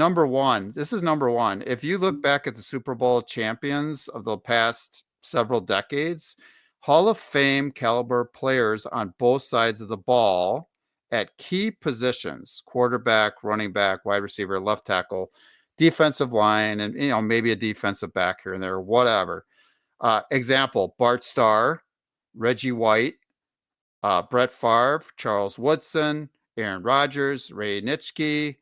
S2: this is number one. If you look back at the Super Bowl champions of the past several decades, Hall of Fame caliber players on both sides of the ball at key positions, quarterback, running back, wide receiver, left tackle, defensive line, and maybe a defensive back here and there, whatever. Example, Bart Starr, Reggie White, Brett Favre, Charles Woodson, Aaron Rodgers, Ray Nitschke.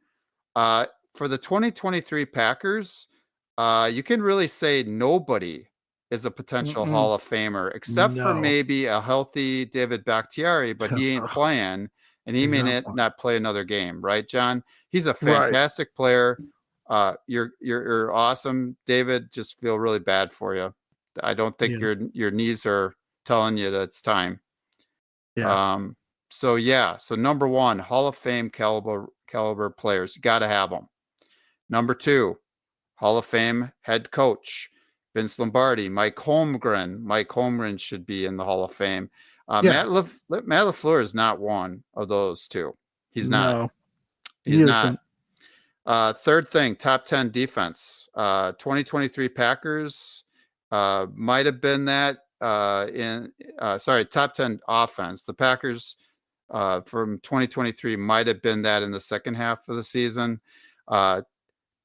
S2: For the 2023 Packers, you can really say nobody is a potential Hall of Famer, except for maybe a healthy David Bakhtiari, but he ain't playing, and he may not play another game, right, John? He's a fantastic player. You're awesome, David. Just feel really bad for you. I don't think your knees are telling you that it's time.
S1: Yeah.
S2: So number one, Hall of Fame caliber players, you got to have them. Number two, Hall of Fame head coach, Vince Lombardi, Mike Holmgren. Mike Holmgren should be in the Hall of Fame. Matt LaFleur is not one of those two. He's not. He's not. Third thing, top 10 defense. 2023 Packers might have been that top 10 offense. The Packers from 2023 might have been that in the second half of the season.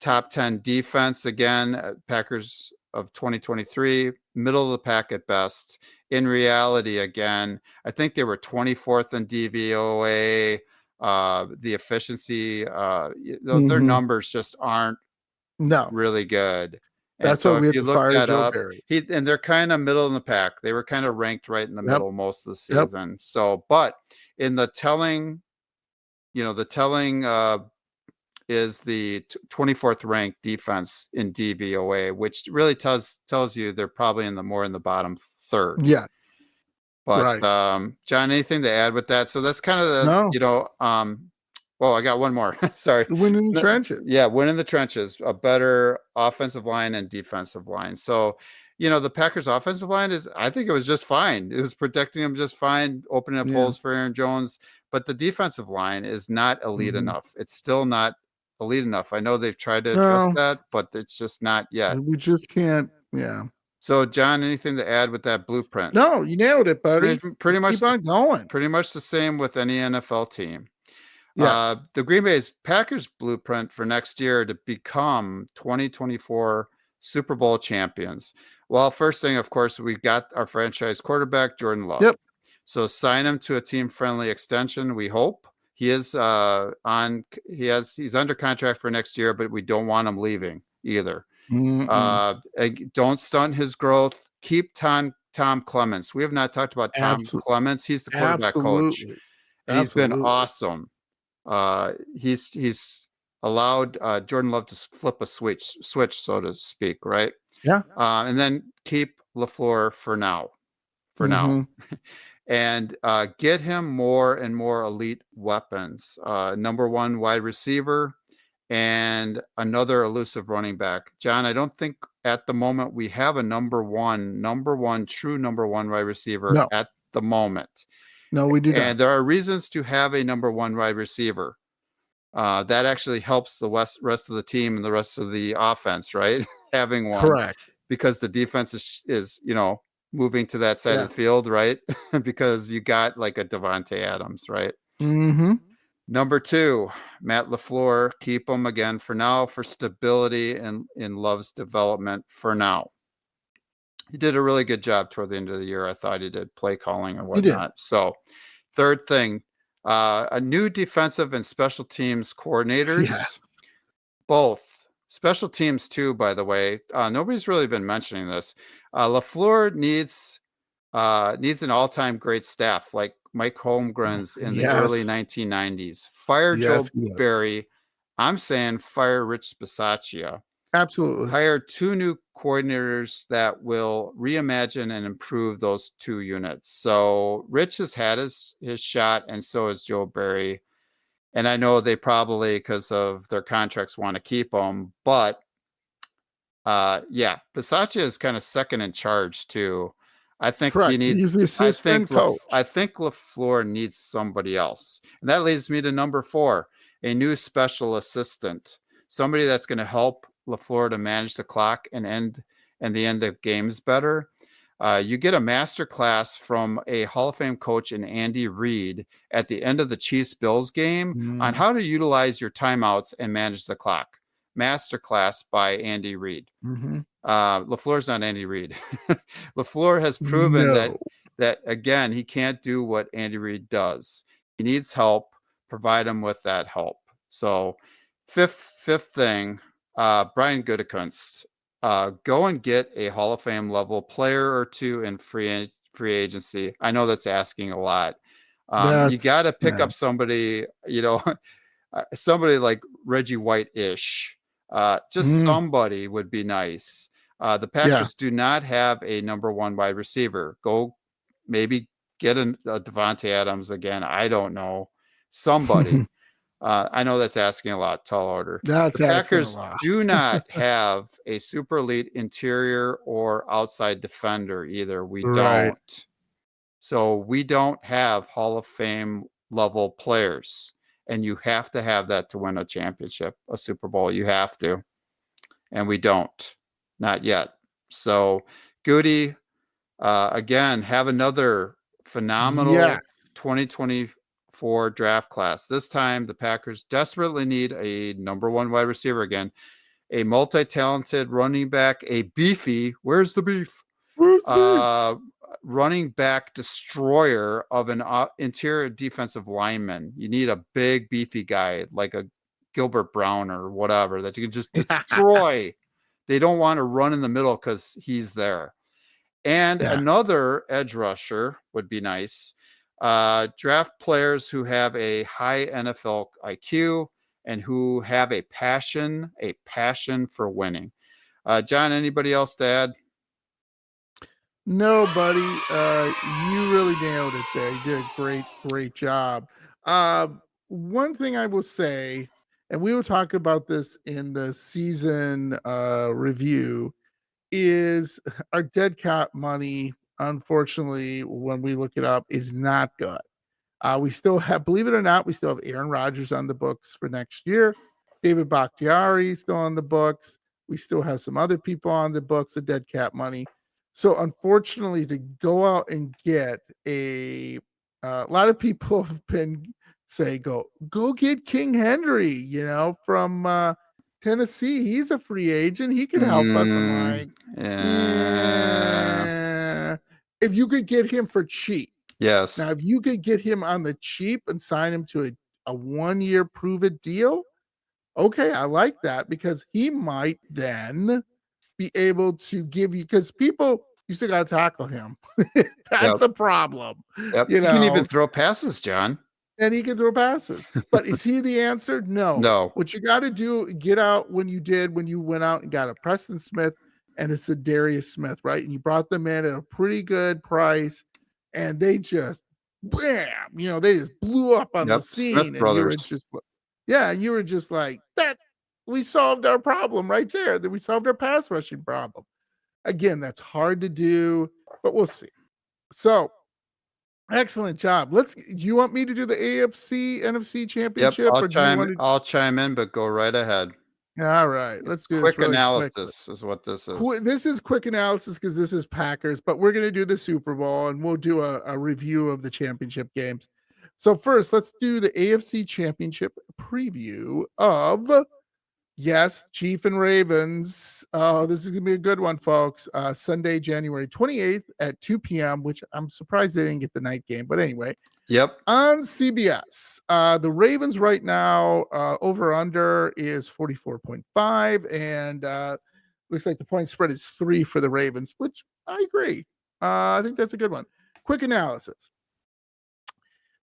S2: Top 10 defense, again, Packers of 2023, middle of the pack at best. In reality, again, I think they were 24th in DVOA. The efficiency, their numbers just aren't really good. And
S1: that's why we had to fire Joe
S2: up,
S1: Barry.
S2: And they're kind of middle in the pack. They were kind of ranked right in the middle most of the season. So, but in the telling, is the 24th ranked defense in DVOA, which really tells you they're probably in the bottom third.
S1: Yeah.
S2: But John, anything to add with that? So that's kind of the I got one more. Sorry.
S1: Win in the trenches.
S2: Yeah, win in the trenches. A better offensive line and defensive line. So, the Packers offensive line I think it was just fine. It was protecting them just fine, opening up holes for Aaron Jones. But the defensive line is not elite enough. It's still not elite enough. I know they've tried to address that, but it's just not yet.
S1: We just can't. Yeah.
S2: So, John, anything to add with that blueprint?
S1: No, you nailed it, buddy.
S2: Pretty much
S1: keep on going.
S2: Pretty much the same with any NFL team.
S1: Yeah.
S2: The Green Bay's Packers blueprint for next year to become 2024 Super Bowl champions. Well, first thing, of course, we got our franchise quarterback, Jordan Love.
S1: Yep.
S2: So sign him to a team-friendly extension. We hope he is he's under contract for next year, but we don't want him leaving either. Don't stunt his growth. Keep Tom Clements. We have not talked about Tom Clements. He's the quarterback coach, and he's been awesome. He's allowed Jordan Love to flip a switch, so to speak, right?
S1: Yeah.
S2: And then keep LaFleur for now. And get him more and more elite weapons. Number one wide receiver and another elusive running back. John, I don't think at the moment we have a number one true number one wide receiver at the moment.
S1: No, we do not.
S2: And there are reasons to have a number one wide receiver. That actually helps the rest of the team and the rest of the offense, right? Having one.
S1: Correct.
S2: Because the defense is moving to that side of the field, right? Because you got like a Devontae Adams, right? Number two, Matt LaFleur, keep him again for now for stability and in Love's development for now. He did a really good job toward the end of the year. I thought he did play calling and whatnot. So third thing, a new defensive and special teams coordinators, both Special teams too, by the way. Nobody's really been mentioning this. LaFleur needs an all-time great staff like Mike Holmgren's in the early
S1: Yes.
S2: 1990s. Fire
S1: Yes.
S2: Joe Barry. I'm saying fire Rich Bisaccia.
S1: Absolutely.
S2: Hire 2 new coordinators that will reimagine and improve those 2 units. So Rich has had his shot, and so has Joe Barry. And I know they probably, because of their contracts, want to keep him. But Bisaccia is kind of second in charge too. I think you
S1: Correct.
S2: need.
S1: He's the assistant coach.
S2: I think LaFleur needs somebody else, and that leads me to number 4: a new special assistant, somebody that's going to help LaFleur to manage the clock and the end of games better. You get a master class from a Hall of Fame coach in Andy Reid at the end of the Chiefs-Bills game on how to utilize your timeouts and manage the clock. Master class by Andy Reid.
S1: Mm-hmm.
S2: LaFleur's not Andy Reid. LaFleur has proven that again, he can't do what Andy Reid does. He needs help. Provide him with that help. So, fifth thing, Brian Gutekunst. Go and get a Hall of Fame level player or 2 in free agency. I know that's asking a lot. You got to pick up somebody, somebody like Reggie White-ish. Just somebody would be nice. The Packers do not have a number 1 wide receiver. Go maybe get a Devontae Adams again. I don't know. Somebody. I know that's asking a lot. Tall order. The Packers do not have a super elite interior or outside defender either. We don't. So we don't have Hall of Fame level players. And you have to have that to win a championship, a Super Bowl. You have to. And we don't. Not yet. So, Goody, again, have another phenomenal 2024 draft class. This time, the Packers desperately need a number 1 wide receiver again, a multi-talented running back, a beefy, where's the beef? Running back destroyer of an interior defensive lineman. You need a big, beefy guy like a Gilbert Brown or whatever that you can just destroy. They don't want to run in the middle because he's there. And another edge rusher would be nice. Draft players who have a high NFL IQ and who have a passion for winning. John, anybody else to add?
S1: No, buddy. You really nailed it there. You did a great job. One thing I will say, and we will talk about this in the season review, is our dead cap money, unfortunately, when we look it up, is not good. We still have, believe it or not, we still have Aaron Rodgers on the books for next year. David Bakhtiari still on the books. We still have some other people on the books of dead cap money. So unfortunately, to go out and get a lot of people have been say go get King Henry, from Tennessee. He's a free agent. He could help us. I'm like, if you could get him for cheap.
S2: Yes.
S1: Now, if you could get him on the cheap and sign him to a 1-year prove-it deal, okay, I like that because he might then be able to give you, because people, you still got to tackle him. That's a problem.
S2: Yep. You can even throw passes, John.
S1: And he can throw passes. But is he the answer? No. What you got to do, get out when you went out and got a Preston Smith and a Darius Smith, right? And you brought them in at a pretty good price, and they just, bam, they just blew up on the scene.
S2: Smith brothers.
S1: You were just like, that, we solved our problem right there. That we solved our pass rushing problem. Again, that's hard to do, but we'll see. So, excellent job. Do you want me to do the AFC NFC championship?
S2: Yep, I'll chime in, but go right ahead.
S1: All right, let's do
S2: quick
S1: this really
S2: analysis is what this is.
S1: This is quick analysis because this is Packers, but we're going to do the Super Bowl and we'll do a review of the championship games. So first, let's do the AFC championship preview of Yes, Chief and Ravens. Oh, this is going to be a good one, folks. Sunday, January 28th at 2 p.m., which I'm surprised they didn't get the night game. But anyway,
S2: Yep.
S1: on CBS, the Ravens right now, over under is 44.5. And looks like the point spread is 3 for the Ravens, which I agree. I think that's a good one. Quick analysis.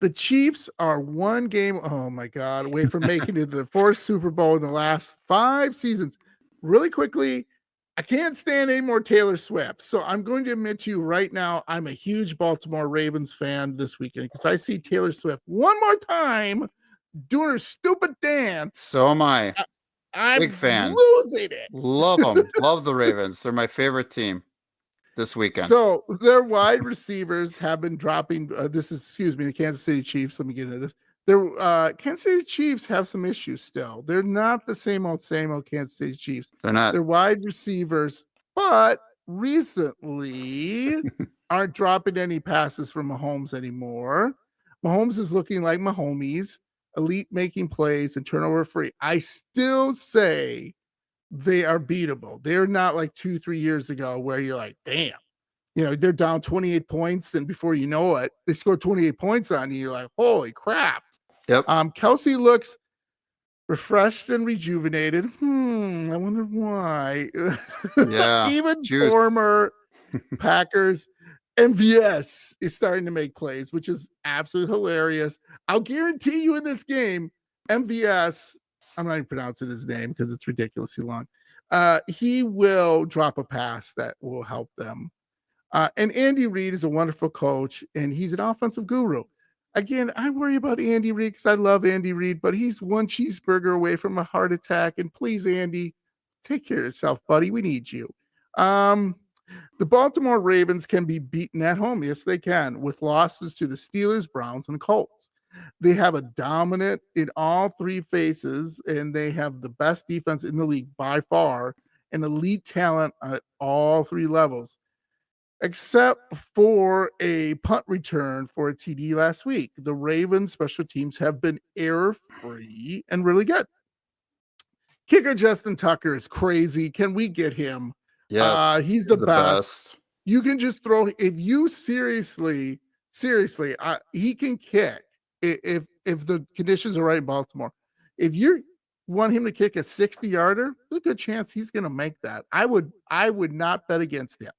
S1: The Chiefs are one game, oh my God, away from making it to the 4th Super Bowl in the last 5 seasons. Really quickly, I can't stand any more Taylor Swift. So I'm going to admit to you right now, I'm a huge Baltimore Ravens fan this weekend because I see Taylor Swift one more time doing her stupid dance.
S2: So am I.
S1: I'm
S2: Big fan.
S1: losing it.
S2: Love them. Love the Ravens. They're my favorite team this weekend.
S1: So their wide receivers have been dropping. The Kansas City Chiefs. Let me get into this. Their Kansas City Chiefs have some issues still. They're not the same old Kansas City Chiefs.
S2: They're not.
S1: They're wide receivers, but recently aren't dropping any passes from Mahomes anymore. Mahomes is looking like Mahomes, elite making plays and turnover free. I still say they are beatable. They're not like 2-3 years ago where you're like, damn. They're down 28 points, and before you know it, they score 28 points on you. You're like, holy crap.
S2: Yep.
S1: Kelsey looks refreshed and rejuvenated. I wonder why.
S2: Yeah.
S1: Even former Packers MVS is starting to make plays, which is absolutely hilarious. I'll guarantee you in this game, MVS, I'm not even pronouncing his name because it's ridiculously long. He will drop a pass that will help them. And Andy Reid is a wonderful coach, and he's an offensive guru. Again, I worry about Andy Reid because I love Andy Reid, but he's one cheeseburger away from a heart attack. And please, Andy, take care of yourself, buddy. We need you. The Baltimore Ravens can be beaten at home. Yes, they can, with losses to the Steelers, Browns, and Colts. They have a dominant in all 3 phases, and they have the best defense in the league by far, and elite talent at all 3 levels. Except for a punt return for a TD last week. The Ravens special teams have been error-free and really good. Kicker Justin Tucker is crazy. Can we get him?
S2: Yeah,
S1: he's the best. You can just throw, if you seriously, he can kick if the conditions are right in Baltimore. If you want him to kick a 60-yarder, there's a good chance he's going to make that. I would not bet against him.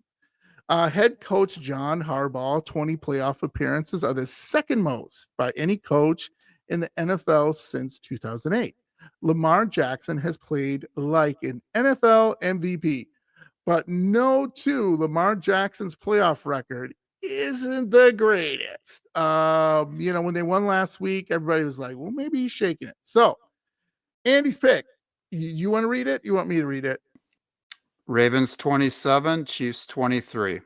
S1: Head coach John Harbaugh, 20 playoff appearances are the second most by any coach in the NFL since 2008. Lamar Jackson has played like an NFL MVP, but Lamar Jackson's playoff record isn't the greatest. When they won last week, everybody was like, well, maybe he's shaking it. So, Andy's pick. You want to read it? You want me to read it?
S2: Ravens 27, Chiefs 23.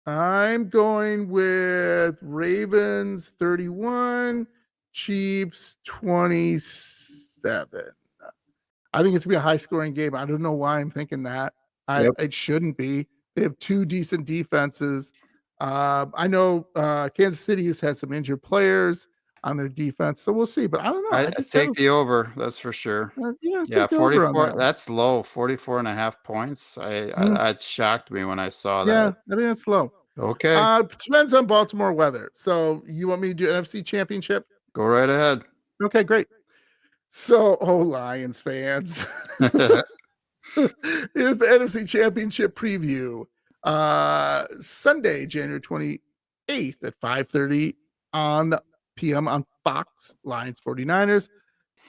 S1: I'm going with Ravens 31, Chiefs 27. I think it's going to be a high-scoring game. I don't know why I'm thinking that. It shouldn't be. They have 2 decent defenses. I know Kansas City has had some injured players on their defense, so we'll see. But I don't know.
S2: I take the over, that's for sure.
S1: Yeah,
S2: 44. That's low. 44.5 points. It shocked me when I saw that.
S1: Yeah, I think that's low.
S2: Okay.
S1: Depends on Baltimore weather. So you want me to do NFC Championship?
S2: Go right ahead.
S1: Okay, great. So, Lions fans. Here's the NFC Championship preview. Sunday, January 28th at 5:30 p.m. on Fox, Lions 49ers.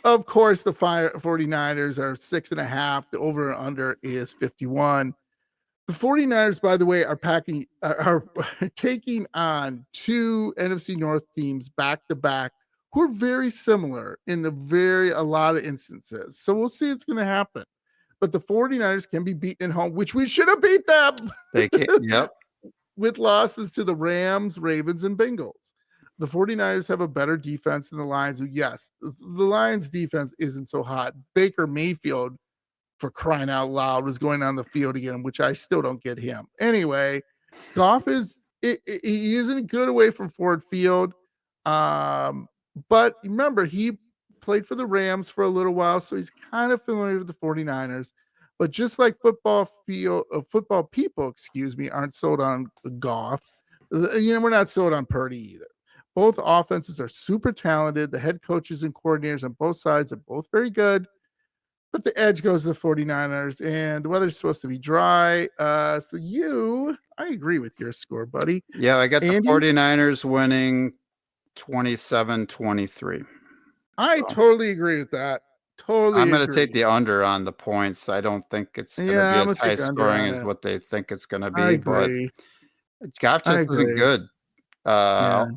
S1: Of course, the 49ers are 6.5. The over and under is 51. The 49ers, by the way, are taking on 2 NFC North teams back to back who are very similar in a lot of instances. So we'll see what's going to happen. But the 49ers can be beaten at home, which we should have beat them.
S2: They can, yep.
S1: With losses to the Rams, Ravens, and Bengals. The 49ers have a better defense than the Lions. Yes, the Lions defense isn't so hot. Baker Mayfield, for crying out loud, was going on the field again, which I still don't get him. Anyway, Goff he isn't good away from Ford Field. But remember, he played for the Rams for a little while, so he's kind of familiar with the 49ers. But just like football people, excuse me, aren't sold on Goff, we're not sold on Purdy either. Both offenses are super talented. The head coaches and coordinators on both sides are both very good. But the edge goes to the 49ers, and the weather's supposed to be dry. I agree with your score, buddy.
S2: Yeah, I got
S1: Andy?
S2: the 49ers winning 27-23.
S1: I totally agree with that.
S2: I'm going to take the under on the points. I don't think it's going to be
S1: I'm
S2: as
S1: gonna
S2: high
S1: take the under
S2: scoring
S1: on
S2: as
S1: it.
S2: what they think it's going to
S1: I
S2: be, but
S1: agree.
S2: Goff
S1: I
S2: just isn't
S1: agree.
S2: good.
S1: Yeah.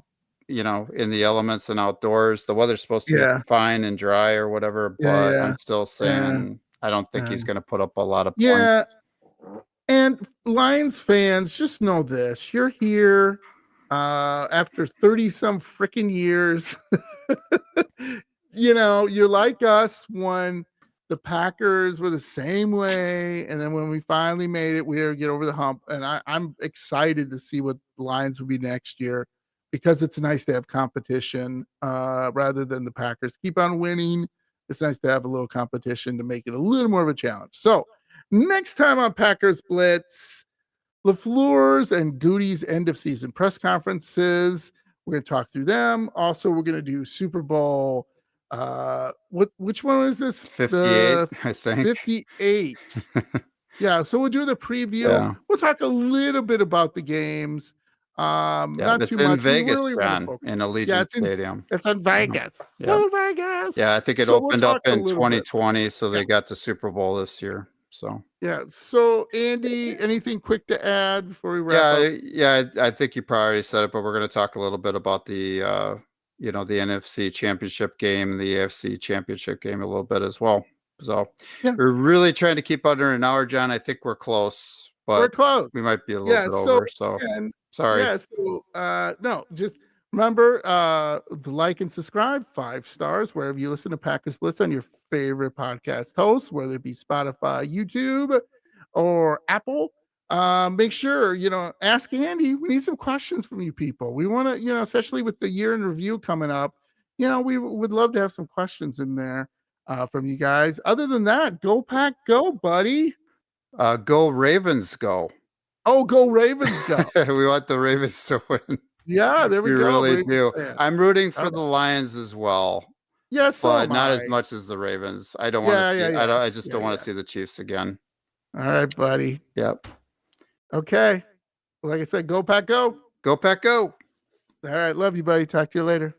S2: In the elements and outdoors. The weather's supposed to be
S1: Yeah.
S2: fine and dry or whatever,
S1: Yeah.
S2: but I'm still saying I don't think he's
S1: Yeah.
S2: going to put up a lot of points.
S1: Yeah. And Lions fans, just know this. You're here after 30 some freaking years. You're like us when the Packers were the same way. And then when we finally made it, we were to get over the hump. And I'm excited to see what the Lions will be next year because it's nice to have competition rather than the Packers keep on winning. It's nice to have a little competition to make it a little more of a challenge. So next time on Packers Blitz, LaFleur's and Goody's end of season press conferences. We're going to talk through them. Also, we're going to do Super Bowl. Which one is this?
S2: 58, I think.
S1: 58. Yeah, so we'll do the preview.
S2: Yeah.
S1: We'll talk a little bit about the games. Not
S2: it's
S1: too
S2: in
S1: much.
S2: Vegas,
S1: We really want to
S2: John,
S1: focus.
S2: in Allegiant Stadium.
S1: It's in Vegas.
S2: Yeah.
S1: Vegas.
S2: Yeah, I think it
S1: So we'll
S2: opened up
S1: talk a
S2: in
S1: little bit.
S2: 2020, so they got the Super Bowl this year. So
S1: Yeah. So Andy, anything quick to add before we wrap up?
S2: I think you probably already said it, but we're going to talk a little bit about the the NFC Championship game and the AFC Championship game a little bit as well. So we're really trying to keep under an hour, John. I think we're close, but
S1: we're close.
S2: We might be a little bit over. So sorry.
S1: Yeah. So no, just remember the like and subscribe, 5 stars wherever you listen to Packers Blitz on your favorite podcast host, whether it be Spotify, YouTube, or Apple. Make sure, ask Andy. We need some questions from you people. We want to, especially with the year in review coming up, we would love to have some questions in there from you guys. Other than that, go Pack, go, buddy.
S2: Go Ravens, go.
S1: Oh, go Ravens, go.
S2: We want the Ravens to win.
S1: Yeah, there we go.
S2: We really
S1: Ravens
S2: do.
S1: fan.
S2: I'm rooting for the Lions as well.
S1: Yes,
S2: but not as much as the Ravens. I don't want to. I just don't want to see the Chiefs again.
S1: All right, buddy.
S2: Yep.
S1: Okay. Like I said, go Pack, go.
S2: Go Pack, go.
S1: All right, love you, buddy. Talk to you later.